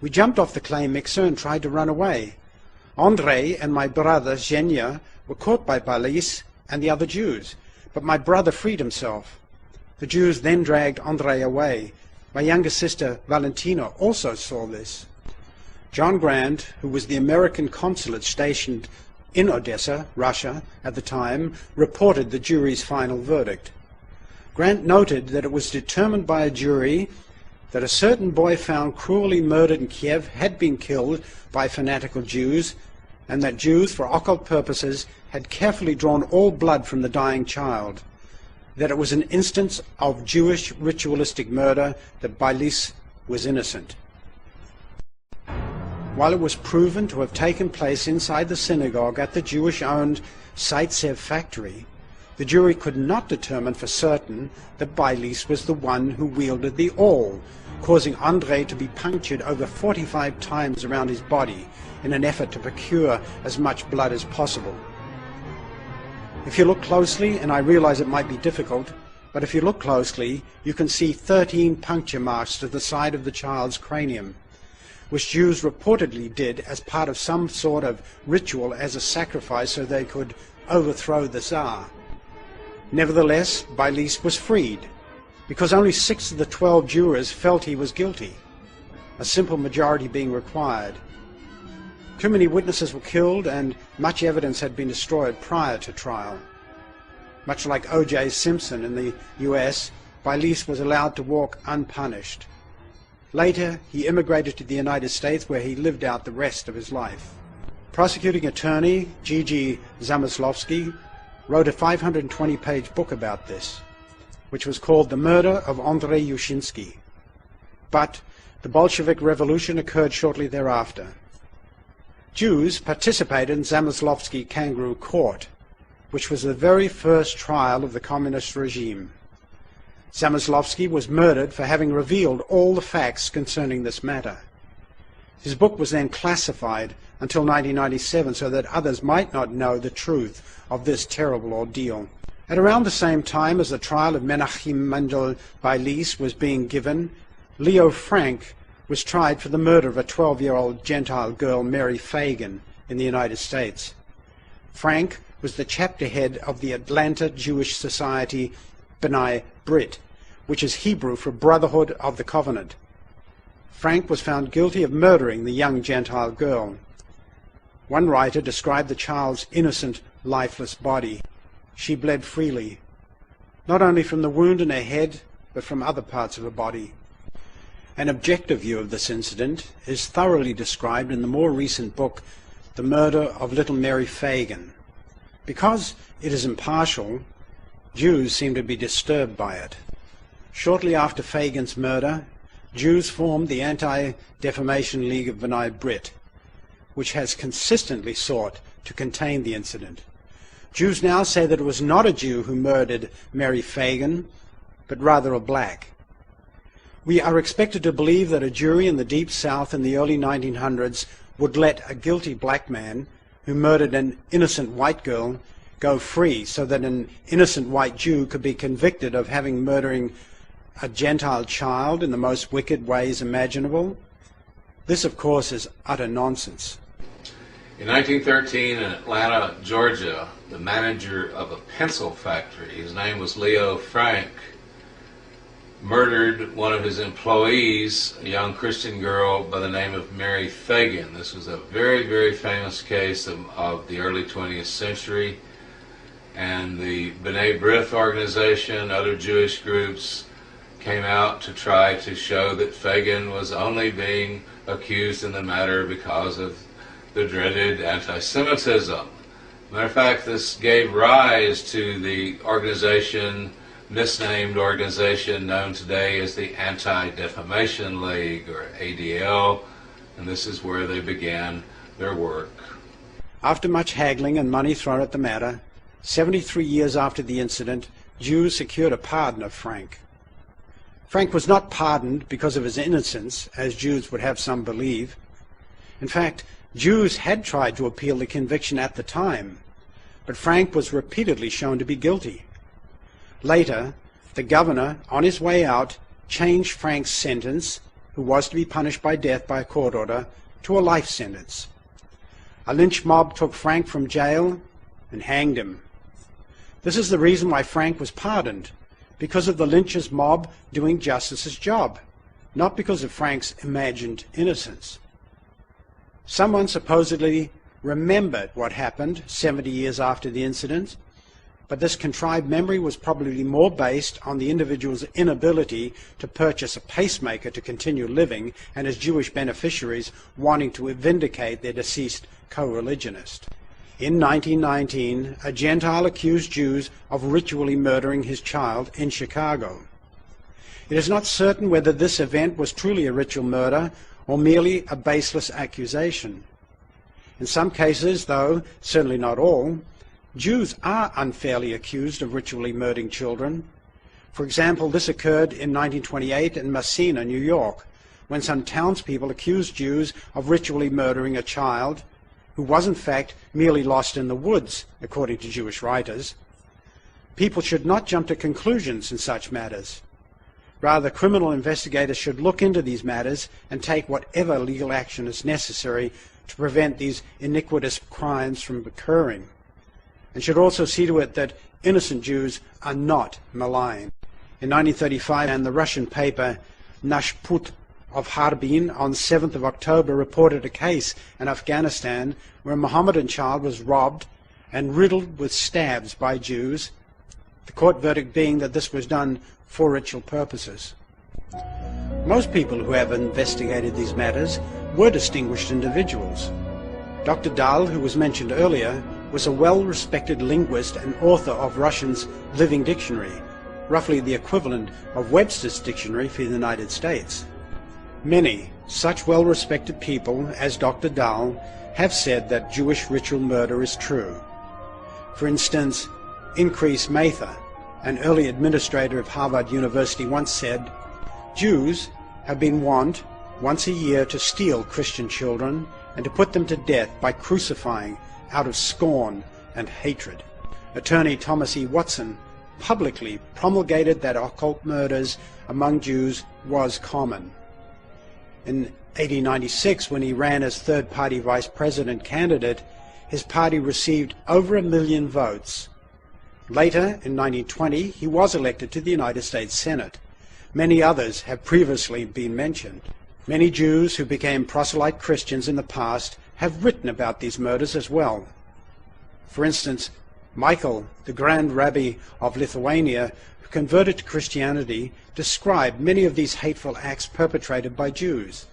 We jumped off the clay mixer and tried to run away. Andrei and my brother, Zhenya, were caught by Bailis and the other Jews, but my brother freed himself. The Jews then dragged Andrei away. My younger sister, Valentina, also saw this." John Grant, who was the American consulate stationed in Odessa, Russia, at the time, reported the jury's final verdict. Grant noted that it was determined by a jury that a certain boy found cruelly murdered in Kiev had been killed by fanatical Jews, and that Jews, for occult purposes, had carefully drawn all blood from the dying child, that it was an instance of Jewish ritualistic murder, that Beilis was innocent. While it was proven to have taken place inside the synagogue at the Jewish-owned Zaitsev factory, the jury could not determine for certain that Beilis was the one who wielded the awl, causing Andrei to be punctured over 45 times around his body in an effort to procure as much blood as possible. If you look closely, and I realize it might be difficult, but if you look closely, you can see 13 puncture marks to the side of the child's cranium, which Jews reportedly did as part of some sort of ritual as a sacrifice so they could overthrow the Tsar. Nevertheless, Beilis was freed, because only 6 of the 12 jurors felt he was guilty, a simple majority being required. Too many witnesses were killed and much evidence had been destroyed prior to trial. Much like O.J. Simpson in the US, Beilis was allowed to walk unpunished. Later, he immigrated to the United States, where he lived out the rest of his life. Prosecuting attorney G.G. Zamyslovsky wrote a 520-page book about this, which was called The Murder of Andrei Yushinsky. But the Bolshevik Revolution occurred shortly thereafter. Jews participated in Zamyslovsky Kangaroo Court, which was the very first trial of the communist regime. Zamyslovsky was murdered for having revealed all the facts concerning this matter. His book was then classified until 1997 so that others might not know the truth of this terrible ordeal. At around the same time as the trial of Menachem Mendel Beilis was being given, Leo Frank was tried for the murder of a 12-year-old Gentile girl, Mary Fagan, in the United States. Frank was the chapter head of the Atlanta Jewish Society B'nai Brit, which is Hebrew for Brotherhood of the Covenant. Frank was found guilty of murdering the young Gentile girl. One writer described the child's innocent, lifeless body. She bled freely, not only from the wound in her head, but from other parts of her body. An objective view of this incident is thoroughly described in the more recent book, The Murder of Little Mary Fagan. Because it is impartial, Jews seem to be disturbed by it. Shortly after Fagan's murder, Jews formed the Anti-Defamation League of B'nai Brit, which has consistently sought to contain the incident. Jews now say that it was not a Jew who murdered Mary Fagan, but rather a black. We are expected to believe that a jury in the Deep South in the early 1900s would let a guilty black man who murdered an innocent white girl go free so that an innocent white Jew could be convicted of having murdering a Gentile child in the most wicked ways imaginable. This, of course, is utter nonsense. In 1913, in Atlanta, Georgia, the manager of a pencil factory, his name was Leo Frank, murdered one of his employees, a young Christian girl by the name of Mary Fagan. This was a very, very famous case of the early 20th century, and the B'nai B'rith organization, other Jewish groups, came out to try to show that Fagan was only being accused in the matter because of the dreaded anti-Semitism. Matter of fact, this gave rise to the organization, misnamed organization known today as the Anti-Defamation League, or ADL, and this is where they began their work. After much haggling and money thrown at the matter, 73 years after the incident, Jews secured a pardon of Frank. Frank was not pardoned because of his innocence, as Jews would have some believe. In fact, Jews had tried to appeal the conviction at the time, but Frank was repeatedly shown to be guilty. Later, the governor, on his way out, changed Frank's sentence, who was to be punished by death by a court order, to a life sentence. A lynch mob took Frank from jail and hanged him. This is the reason why Frank was pardoned, because of the lynchers' mob doing justice's job, not because of Frank's imagined innocence. Someone supposedly remembered what happened 70 years after the incident, but this contrived memory was probably more based on the individual's inability to purchase a pacemaker to continue living, and his Jewish beneficiaries wanting to vindicate their deceased co-religionist. In 1919, a Gentile accused Jews of ritually murdering his child in Chicago. It is not certain whether this event was truly a ritual murder or merely a baseless accusation. In some cases, though certainly not all, Jews are unfairly accused of ritually murdering children. For example, this occurred in 1928 in Messina, New York, when some townspeople accused Jews of ritually murdering a child who was in fact merely lost in the woods, according to Jewish writers. People should not jump to conclusions in such matters. Rather, criminal investigators should look into these matters and take whatever legal action is necessary to prevent these iniquitous crimes from occurring, and should also see to it that innocent Jews are not maligned. In 1935, and the Russian paper Nashput of Harbin on 7th of October reported a case in Afghanistan where a Mohammedan child was robbed and riddled with stabs by Jews, the court verdict being that this was done for ritual purposes. Most people who have investigated these matters were distinguished individuals. Dr. Dahl, who was mentioned earlier, was a well-respected linguist and author of Russian's Living Dictionary, roughly the equivalent of Webster's Dictionary for the United States. Many such well-respected people as Dr. Dahl have said that Jewish ritual murder is true. For instance, Increase Mather, an early administrator of Harvard University, once said, "Jews have been wont once a year to steal Christian children and to put them to death by crucifying out of scorn and hatred." Attorney Thomas E. Watson publicly promulgated that occult murders among Jews was common. In 1896, when he ran as third-party vice president candidate, his party received over 1 million votes. Later, in 1920, he was elected to the United States Senate. Many others have previously been mentioned. Many Jews who became proselyte Christians in the past have written about these murders as well. For instance, Michael, the Grand Rabbi of Lithuania, who converted to Christianity, described many of these hateful acts perpetrated by Jews.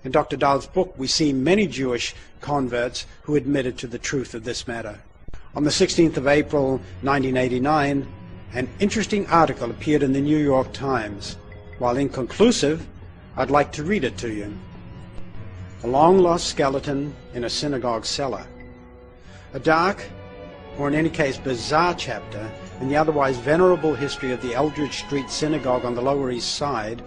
In Dr. Dahl's book, we see many Jewish converts who admitted to the truth of this matter. On the 16th of April, 1989, an interesting article appeared in the New York Times. While inconclusive, I'd like to read it to you. A long-lost skeleton in a synagogue cellar. A dark, or in any case bizarre chapter in the otherwise venerable history of the Eldridge Street Synagogue on the Lower East Side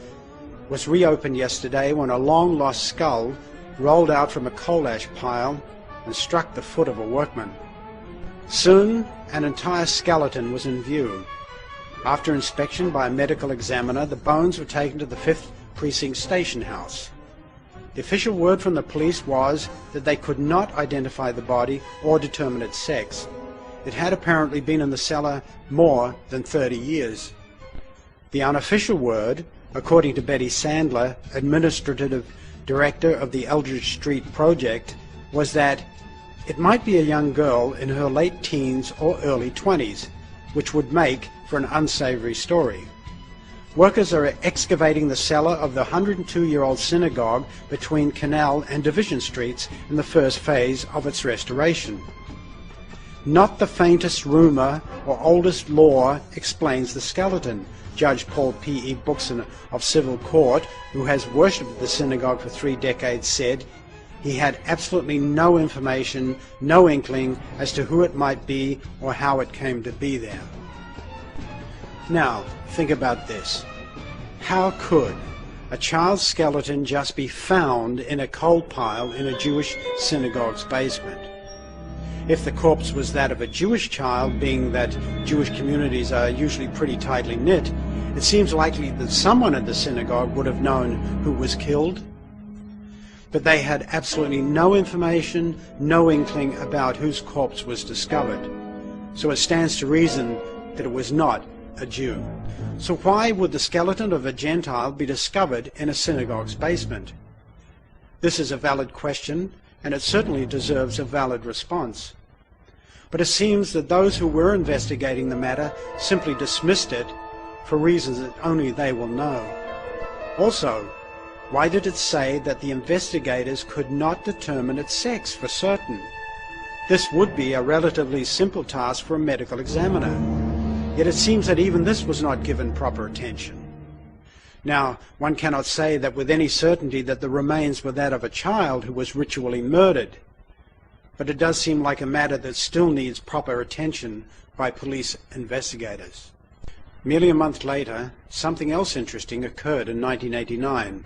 was reopened yesterday when a long-lost skull rolled out from a coal ash pile and struck the foot of a workman. Soon, an entire skeleton was in view. After inspection by a medical examiner, the bones were taken to the 5th Precinct Station House. The official word from the police was that they could not identify the body or determine its sex. It had apparently been in the cellar more than 30 years. The unofficial word, according to Betty Sandler, administrative director of the Eldridge Street Project, was that it might be a young girl in her late teens or early 20s, which would make for an unsavory story. Workers are excavating the cellar of the 102-year-old synagogue between Canal and Division Streets in the first phase of its restoration. Not the faintest rumor or oldest lore explains the skeleton, Judge Paul P. E. Buxton of Civil Court, who has worshipped the synagogue for 3 decades, said he had absolutely no information, no inkling as to who it might be or how it came to be there. Now, think about this. How could a child's skeleton just be found in a coal pile in a Jewish synagogue's basement? If the corpse was that of a Jewish child, being that Jewish communities are usually pretty tightly knit, it seems likely that someone at the synagogue would have known who was killed. But they had absolutely no information, no inkling about whose corpse was discovered. So it stands to reason that it was not a Jew. So why would the skeleton of a Gentile be discovered in a synagogue's basement? This is a valid question, and it certainly deserves a valid response. But it seems that those who were investigating the matter simply dismissed it for reasons that only they will know. Also, why did it say that the investigators could not determine its sex for certain? This would be a relatively simple task for a medical examiner, yet it seems that even this was not given proper attention. Now, one cannot say that with any certainty that the remains were that of a child who was ritually murdered, but it does seem like a matter that still needs proper attention by police investigators. Merely a month later, something else interesting occurred in 1989.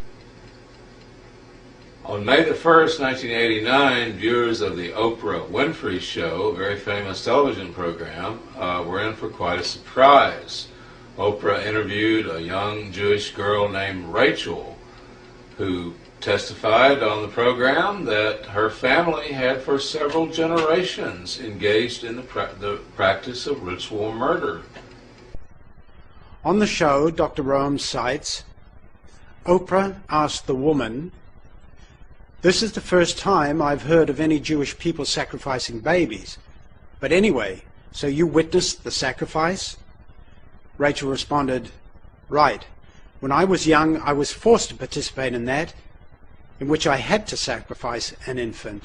On May the 1st, 1989, viewers of the Oprah Winfrey Show, a very famous television program, were in for quite a surprise. Oprah interviewed a young Jewish girl named Rachel, who testified on the program that her family had for several generations engaged in the practice of ritual murder. On the show, Dr. Rome cites, Oprah asked the woman, "This is the first time I've heard of any Jewish people sacrificing babies. But anyway, so you witnessed the sacrifice?" Rachel responded, "Right. When I was young, I was forced to participate in that, in which I had to sacrifice an infant."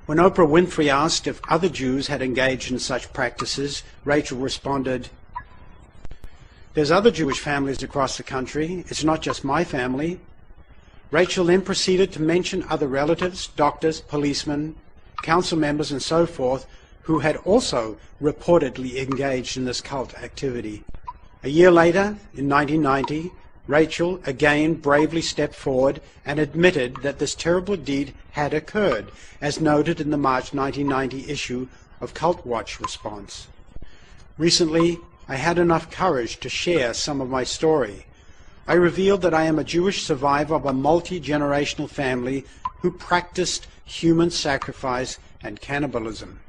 When Oprah Winfrey asked if other Jews had engaged in such practices, Rachel responded, "There's other Jewish families across the country. It's not just my family." Rachel then proceeded to mention other relatives, doctors, policemen, council members, and so forth, who had also reportedly engaged in this cult activity. A year later, in 1990, Rachel again bravely stepped forward and admitted that this terrible deed had occurred, as noted in the March 1990 issue of Cult Watch Response. Recently, I had enough courage to share some of my story. I revealed that I am a Jewish survivor of a multi-generational family who practiced human sacrifice and cannibalism.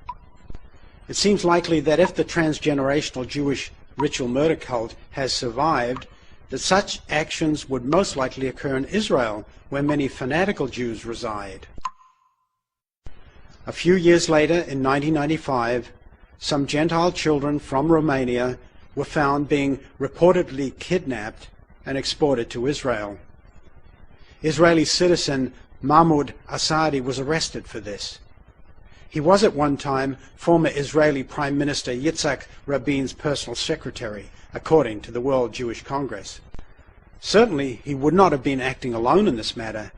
It seems likely that if the transgenerational Jewish ritual murder cult has survived, that such actions would most likely occur in Israel, where many fanatical Jews reside. A few years later, in 1995, some Gentile children from Romania were found being reportedly kidnapped and exported to Israel. Israeli citizen Mahmoud Asadi was arrested for this. He was at one time former Israeli Prime Minister Yitzhak Rabin's personal secretary, according to the World Jewish Congress. Certainly he would not have been acting alone in this matter,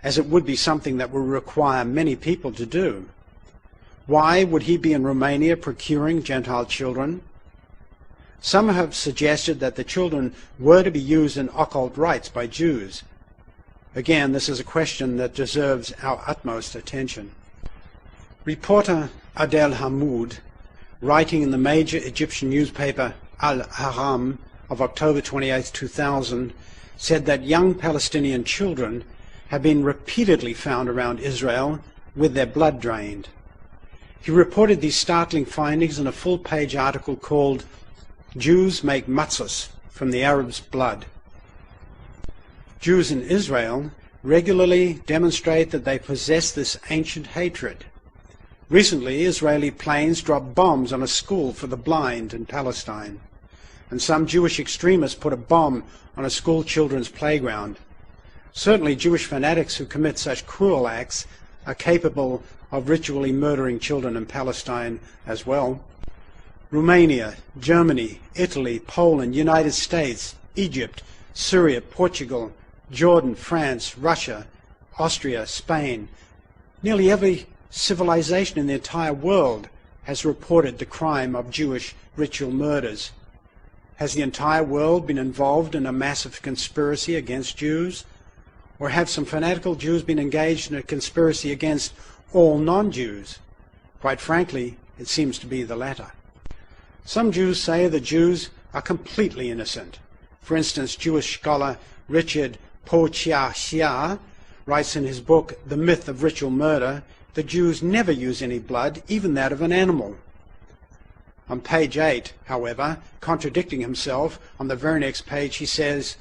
as it would be something that would require many people to do. Why would he be in Romania procuring Gentile children? Some have suggested that the children were to be used in occult rites by Jews. Again, this is a question that deserves our utmost attention. Reporter Adel Hamoud, writing in the major Egyptian newspaper Al-Haram of October 28, 2000, said that young Palestinian children have been repeatedly found around Israel with their blood drained. He reported these startling findings in a full-page article called "Jews Make Matzos from the Arabs' Blood." Jews in Israel regularly demonstrate that they possess this ancient hatred. Recently, Israeli planes dropped bombs on a school for the blind in Palestine, and some Jewish extremists put a bomb on a school children's playground. Certainly, Jewish fanatics who commit such cruel acts are capable of ritually murdering children in Palestine as well. Romania, Germany, Italy, Poland, United States, Egypt, Syria, Portugal, Jordan, France, Russia, Austria, Spain. Nearly every civilization in the entire world has reported the crime of Jewish ritual murders. Has the entire world been involved in a massive conspiracy against Jews? Or have some fanatical Jews been engaged in a conspiracy against all non-Jews? Quite frankly, it seems to be the latter. Some Jews say the Jews are completely innocent. For instance, Jewish scholar Richard Pochia writes in his book, The Myth of Ritual Murder, the Jews never use any blood, even that of an animal. On page 8, however, contradicting himself, on the very next page he says,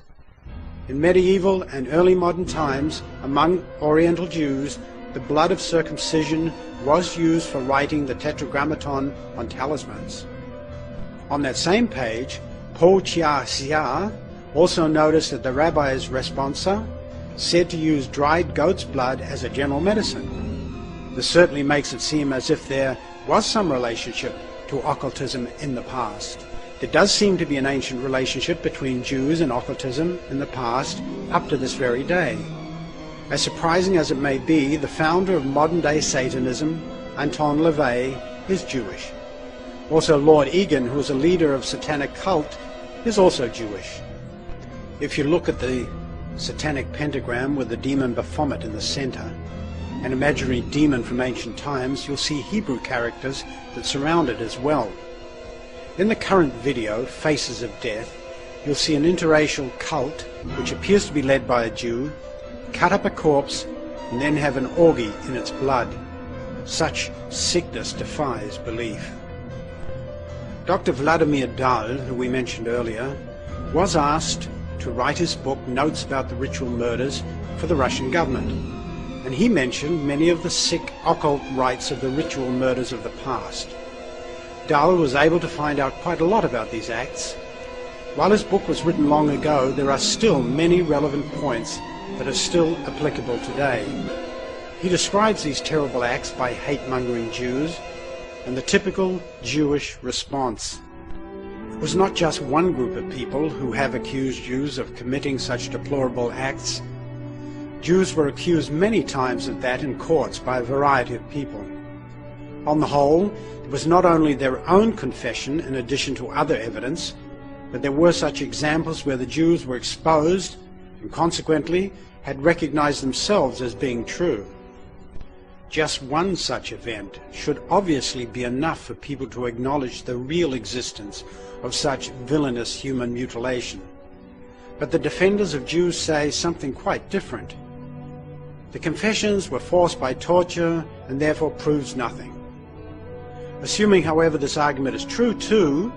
in medieval and early modern times, among Oriental Jews, the blood of circumcision was used for writing the Tetragrammaton on talismans. On that same page, Po Chia also noticed that the rabbi's responsa said to use dried goat's blood as a general medicine. This certainly makes it seem as if there was some relationship to occultism in the past. There does seem to be an ancient relationship between Jews and occultism in the past up to this very day. As surprising as it may be, the founder of modern-day Satanism, Anton LaVey, is Jewish. Also, Lord Egan, who is a leader of satanic cult, is also Jewish. If you look at the satanic pentagram with the demon Baphomet in the center, an imaginary demon from ancient times, you'll see Hebrew characters that surround it as well. In the current video, Faces of Death, you'll see an interracial cult which appears to be led by a Jew cut up a corpse and then have an orgy in its blood. Such sickness defies belief. Dr. Vladimir Dahl, who we mentioned earlier, was asked to write his book Notes About the Ritual Murders for the Russian government, and he mentioned many of the sick occult rites of the ritual murders of the past. Dahl was able to find out quite a lot about these acts. While his book was written long ago, there are still many relevant points that are still applicable today. He describes these terrible acts by hate-mongering Jews and the typical Jewish response. It was not just one group of people who have accused Jews of committing such deplorable acts. Jews were accused many times of that in courts by a variety of people. On the whole, it was not only their own confession in addition to other evidence, but there were such examples where the Jews were exposed and consequently had recognized themselves as being true. Just one such event should obviously be enough for people to acknowledge the real existence of such villainous human mutilation. But the defenders of Jews say something quite different. The confessions were forced by torture and therefore proves nothing. Assuming, however, this argument is true too,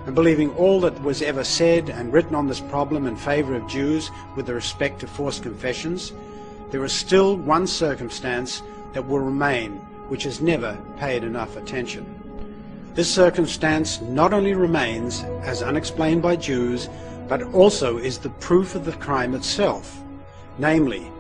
and believing all that was ever said and written on this problem in favor of Jews with respect to forced confessions, there is still one circumstance that will remain which has never paid enough attention. This circumstance not only remains as unexplained by Jews, but also is the proof of the crime itself. Namely,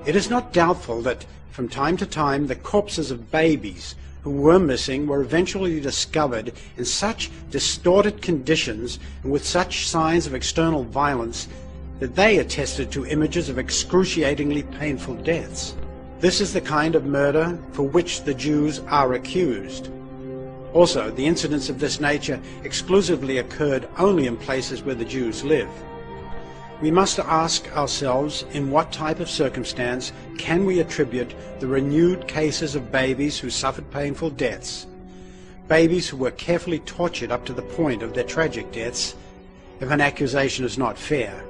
it is not doubtful that from time to time the corpses of babies who were missing were eventually discovered in such distorted conditions and with such signs of external violence that they attested to images of excruciatingly painful deaths. This is the kind of murder for which the Jews are accused. Also, the incidents of this nature exclusively occurred only in places where the Jews live. We must ask ourselves, in what type of circumstance can we attribute the renewed cases of babies who suffered painful deaths, babies who were carefully tortured up to the point of their tragic deaths, if an accusation is not fair?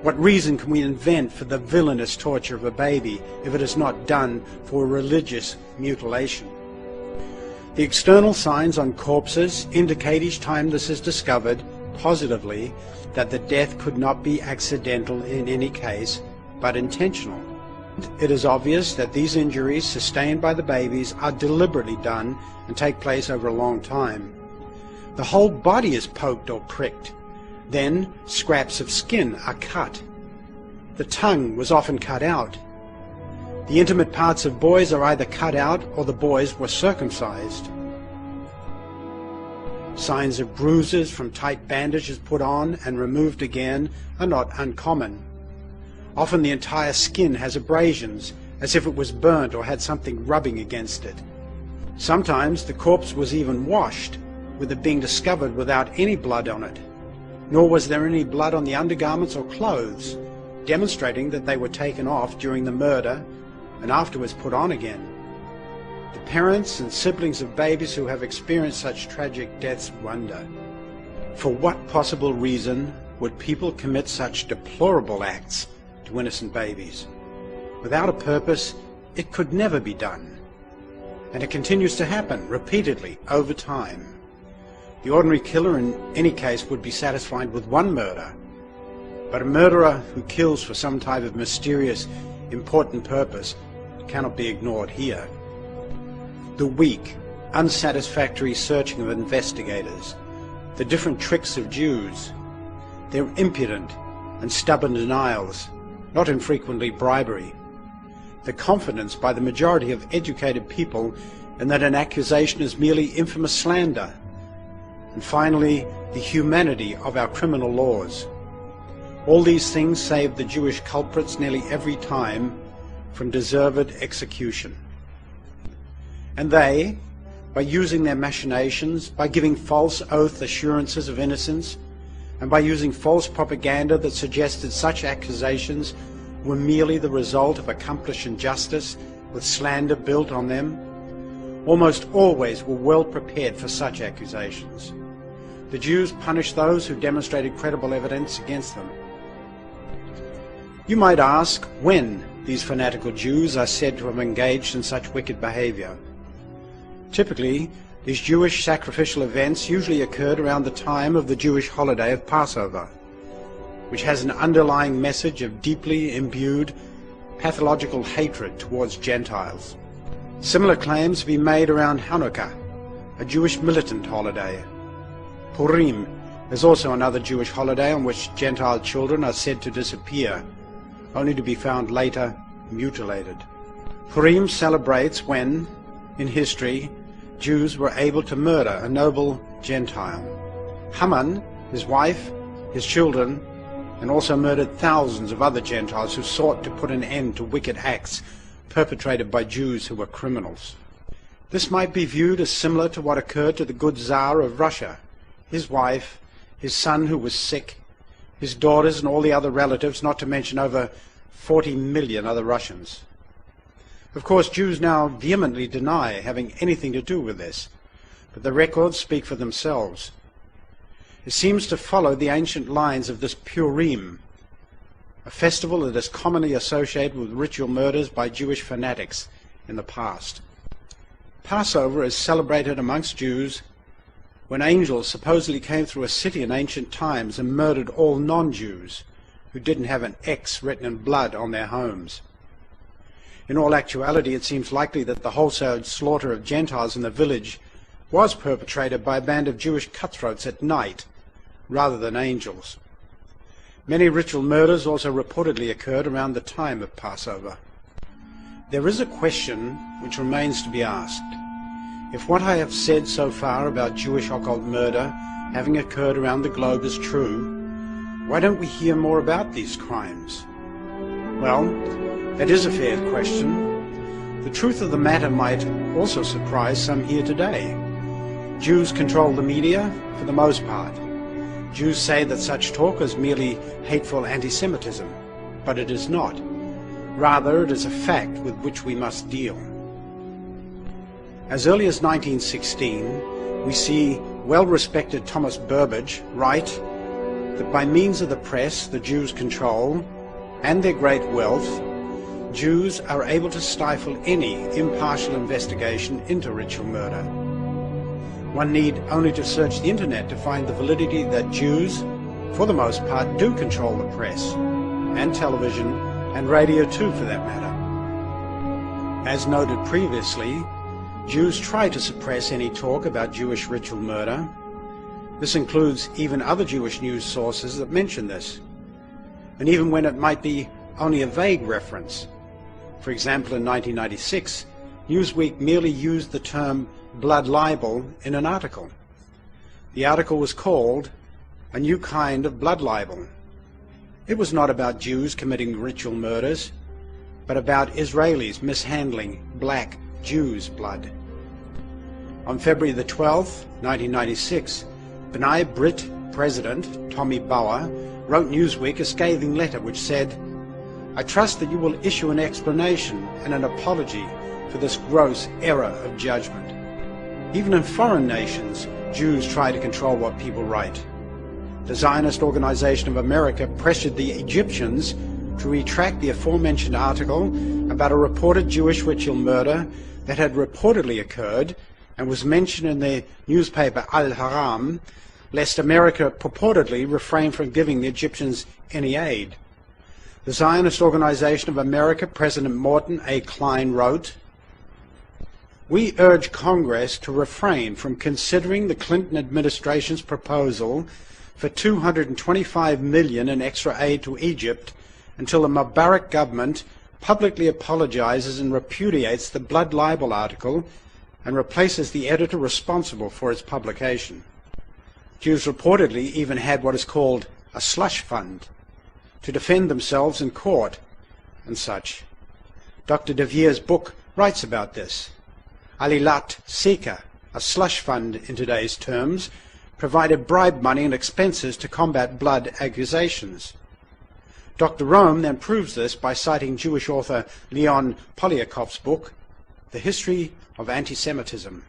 What reason can we invent for the villainous torture of a baby if it is not done for religious mutilation? The external signs on corpses indicate each time this is discovered positively that the death could not be accidental in any case, but intentional. It is obvious that these injuries sustained by the babies are deliberately done and take place over a long time. The whole body is poked or pricked. Then scraps of skin are cut. The tongue was often cut out. The intimate parts of boys are either cut out or the boys were circumcised. Signs of bruises from tight bandages put on and removed again are not uncommon. Often the entire skin has abrasions, as if it was burnt or had something rubbing against it. Sometimes the corpse was even washed, with it being discovered without any blood on it. Nor was there any blood on the undergarments or clothes, demonstrating that they were taken off during the murder and afterwards put on again. The parents and siblings of babies who have experienced such tragic deaths wonder, for what possible reason would people commit such deplorable acts to innocent babies? Without a purpose, it could never be done. And it continues to happen repeatedly over time. The ordinary killer in any case would be satisfied with one murder, but a murderer who kills for some type of mysterious, important purpose cannot be ignored here. The weak, unsatisfactory searching of investigators, the different tricks of Jews, their impudent and stubborn denials, not infrequently bribery, the confidence by the majority of educated people and that an accusation is merely infamous slander. And finally, the humanity of our criminal laws. All these things saved the Jewish culprits nearly every time from deserved execution. And they, by using their machinations, by giving false oath assurances of innocence, and by using false propaganda that suggested such accusations were merely the result of accomplished injustice with slander built on them, almost always were well prepared for such accusations. The Jews punished those who demonstrated credible evidence against them. You might ask when these fanatical Jews are said to have engaged in such wicked behavior. Typically, these Jewish sacrificial events usually occurred around the time of the Jewish holiday of Passover, which has an underlying message of deeply imbued pathological hatred towards Gentiles. Similar claims have been made around Hanukkah, a Jewish militant holiday. Purim is also another Jewish holiday on which Gentile children are said to disappear, only to be found later mutilated. Purim celebrates when, in history, Jews were able to murder a noble Gentile. Haman, his wife, his children, and also murdered thousands of other Gentiles who sought to put an end to wicked acts perpetrated by Jews who were criminals. This might be viewed as similar to what occurred to the good Tsar of Russia, his wife, his son who was sick, his daughters and all the other relatives, not to mention over 40 million other Russians. Of course, Jews now vehemently deny having anything to do with this, but the records speak for themselves. It seems to follow the ancient lines of this Purim, a festival that is commonly associated with ritual murders by Jewish fanatics in the past. Passover is celebrated amongst Jews when angels supposedly came through a city in ancient times and murdered all non-Jews who didn't have an X written in blood on their homes. In all actuality, it seems likely that the wholesale slaughter of Gentiles in the village was perpetrated by a band of Jewish cutthroats at night rather than angels. Many ritual murders also reportedly occurred around the time of Passover. There is a question which remains to be asked. If what I have said so far about Jewish occult murder having occurred around the globe is true, why don't we hear more about these crimes? Well, that is a fair question. The truth of the matter might also surprise some here today. Jews control the media for the most part. Jews say that such talk is merely hateful anti-Semitism, but it is not. Rather, it is a fact with which we must deal. As early as 1916, we see well-respected Thomas Burbage write that by means of the press the Jews control and their great wealth, Jews are able to stifle any impartial investigation into ritual murder. One need only to search the internet to find the validity that Jews, for the most part, do control the press, and television, and radio too for that matter. As noted previously, Jews try to suppress any talk about Jewish ritual murder. This includes even other Jewish news sources that mention this, and even when it might be only a vague reference. For example, in 1996, Newsweek merely used the term blood libel in an article. The article was called "A New Kind of Blood Libel." It was not about Jews committing ritual murders, but about Israelis mishandling black Jews' blood. On February the 12th, 1996, B'nai Brit President Tommy Bauer wrote Newsweek a scathing letter which said, "I trust that you will issue an explanation and an apology for this gross error of judgment." Even in foreign nations, Jews try to control what people write. The Zionist Organization of America pressured the Egyptians to retract the aforementioned article about a reported Jewish ritual murder that had reportedly occurred and was mentioned in the newspaper Al-Haram, lest America purportedly refrain from giving the Egyptians any aid. The Zionist Organization of America President Morton A. Klein wrote, "We urge Congress to refrain from considering the Clinton administration's proposal for $225 million in extra aid to Egypt until the Mubarak government publicly apologizes and repudiates the blood libel article and replaces the editor responsible for its publication. Jews reportedly even had what is called a slush fund to defend themselves in court and such. Dr. de Vere's book writes about this. Alilat Seka, a slush fund in today's terms, provided bribe money and expenses to combat blood accusations. Dr. Rome then proves this by citing Jewish author Leon Polyakov's book, The History of Anti-Semitism.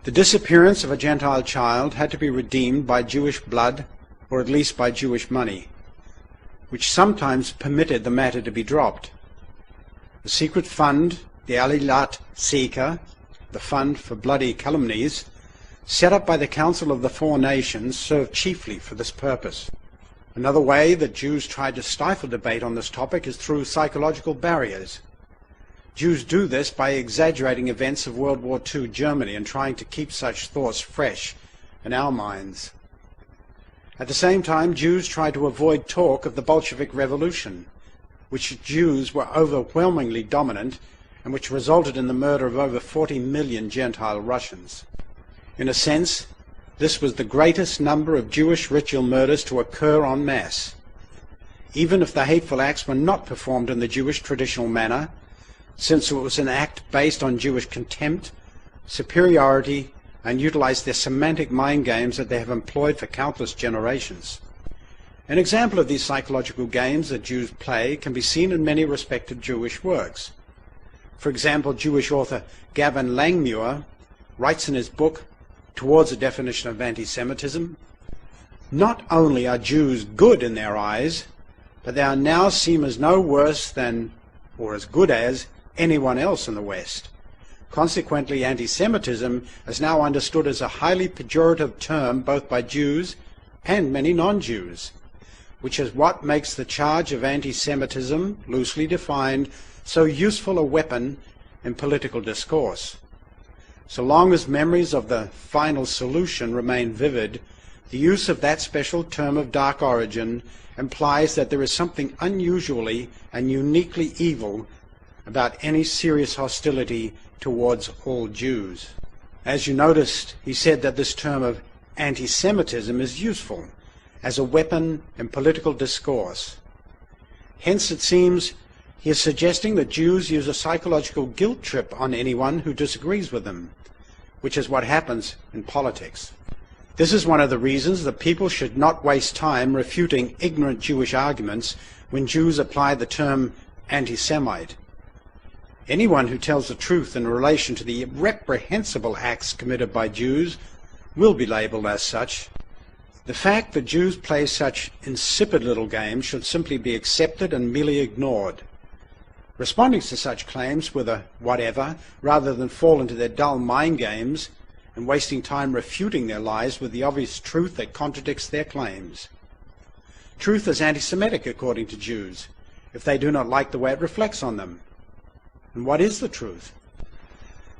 The disappearance of a Gentile child had to be redeemed by Jewish blood, or at least by Jewish money, which sometimes permitted the matter to be dropped. The secret fund, the Alilat Seka, the Fund for Bloody Calumnies, set up by the Council of the Four Nations, served chiefly for this purpose. Another way that Jews tried to stifle debate on this topic is through psychological barriers. Jews do this by exaggerating events of World War II Germany and trying to keep such thoughts fresh in our minds. At the same time, Jews try to avoid talk of the Bolshevik Revolution, which Jews were overwhelmingly dominant and which resulted in the murder of over 40 million Gentile Russians. In a sense, this was the greatest number of Jewish ritual murders to occur en masse. Even if the hateful acts were not performed in the Jewish traditional manner, since it was an act based on Jewish contempt, superiority, and utilized their semantic mind games that they have employed for countless generations. An example of these psychological games that Jews play can be seen in many respected Jewish works. For example, Jewish author Gavin Langmuir writes in his book, Towards a Definition of Anti-Semitism, "Not only are Jews good in their eyes, but they are now seen as no worse than, or as good as, anyone else in the West. Consequently, anti-Semitism is now understood as a highly pejorative term both by Jews and many non-Jews, which is what makes the charge of anti-Semitism, loosely defined, so useful a weapon in political discourse. So long as memories of the final solution remain vivid, the use of that special term of dark origin implies that there is something unusually and uniquely evil about any serious hostility towards all Jews." As you noticed, he said that this term of anti-Semitism is useful as a weapon in political discourse. Hence, it seems he is suggesting that Jews use a psychological guilt trip on anyone who disagrees with them, which is what happens in politics. This is one of the reasons that people should not waste time refuting ignorant Jewish arguments when Jews apply the term anti-Semite. Anyone who tells the truth in relation to the reprehensible acts committed by Jews will be labeled as such. The fact that Jews play such insipid little games should simply be accepted and merely ignored. Responding to such claims with a whatever, rather than fall into their dull mind games and wasting time refuting their lies with the obvious truth that contradicts their claims. Truth is anti-Semitic according to Jews, if they do not like the way it reflects on them. And what is the truth?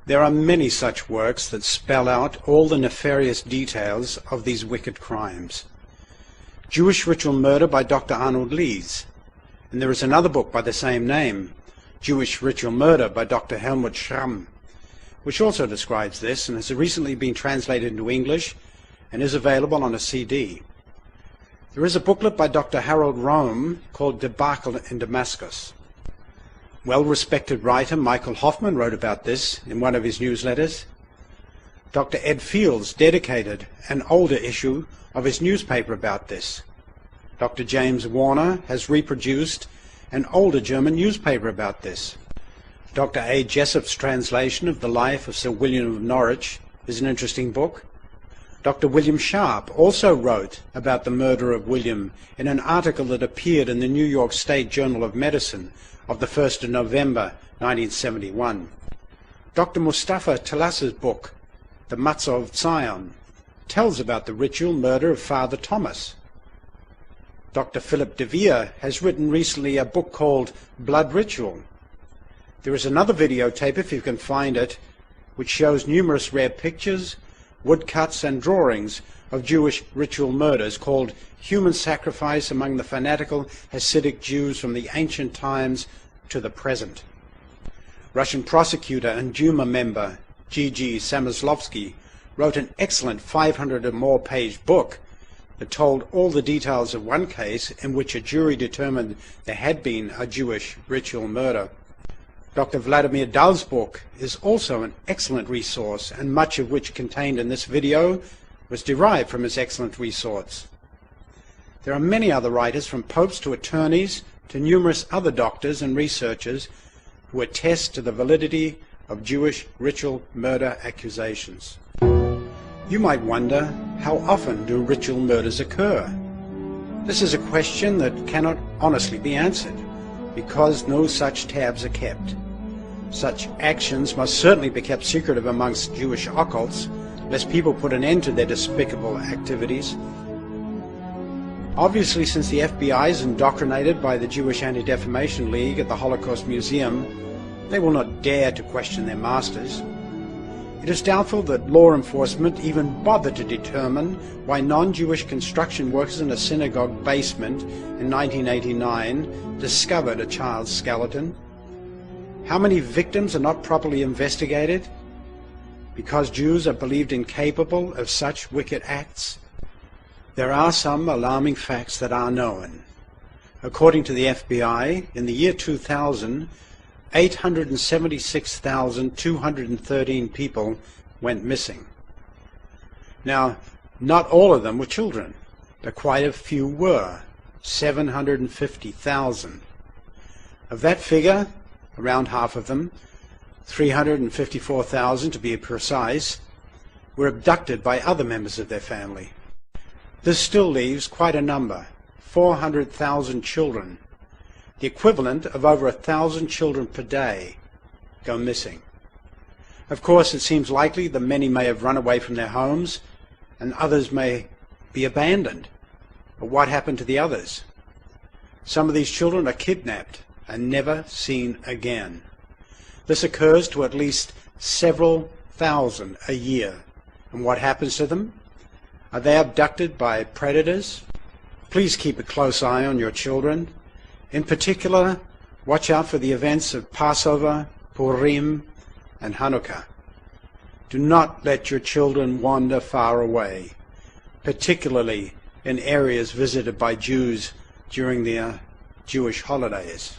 There are many such works that spell out all the nefarious details of these wicked crimes. Jewish Ritual Murder by Dr. Arnold Lees, and there is another book by the same name, Jewish Ritual Murder by Dr. Helmut Schramm, which also describes this and has recently been translated into English and is available on a CD. There is a booklet by Dr. Harold Rome called Debacle in Damascus. Well-respected writer Michael Hoffman wrote about this in one of his newsletters. Dr. Ed Fields dedicated an older issue of his newspaper about this. Dr. James Warner has reproduced an older German newspaper about this. Dr. A. Jessop's translation of the life of Sir William of Norwich is an interesting book. Dr. William Sharp also wrote about the murder of William in an article that appeared in the New York State Journal of Medicine of the 1st of November 1971. Dr. Mustafa Talas's book, The Matzah of Zion, tells about the ritual murder of Father Thomas. Dr. Philip de Vere has written recently a book called Blood Ritual. There is another videotape, if you can find it, which shows numerous rare pictures, woodcuts and drawings of Jewish ritual murders called Human Sacrifice Among the Fanatical Hasidic Jews from the Ancient Times to the Present. Russian prosecutor and Duma member G.G. Samoslovsky wrote an excellent 500 or more page book that told all the details of one case in which a jury determined there had been a Jewish ritual murder. Dr. Vladimir Dal's book is also an excellent resource, and much of which contained in this video was derived from his excellent resource. There are many other writers, from popes to attorneys to numerous other doctors and researchers, who attest to the validity of Jewish ritual murder accusations. You might wonder, how often do ritual murders occur? This is a question that cannot honestly be answered, because no such tabs are kept. Such actions must certainly be kept secretive amongst Jewish occults, lest people put an end to their despicable activities. Obviously, since the FBI is indoctrinated by the Jewish Anti-Defamation League at the Holocaust Museum, they will not dare to question their masters. It is doubtful that law enforcement even bothered to determine why non-Jewish construction workers in a synagogue basement in 1989 discovered a child's skeleton. How many victims are not properly investigated because Jews are believed incapable of such wicked acts? There are some alarming facts that are known. According to the FBI, in the year 2000, 876,213 people went missing. Now, not all of them were children, but quite a few were, 750,000. Of that figure, around half of them, 354,000 to be precise, were abducted by other members of their family. This still leaves quite a number, 400,000 children, the equivalent of over 1,000 children per day, go missing. Of course, it seems likely that many may have run away from their homes and others may be abandoned. But what happened to the others? Some of these children are kidnapped and never seen again. This occurs to at least several thousand a year. And what happens to them? Are they abducted by predators? Please keep a close eye on your children. In particular, watch out for the events of Passover, Purim, and Hanukkah. Do not let your children wander far away, particularly in areas visited by Jews during their Jewish holidays.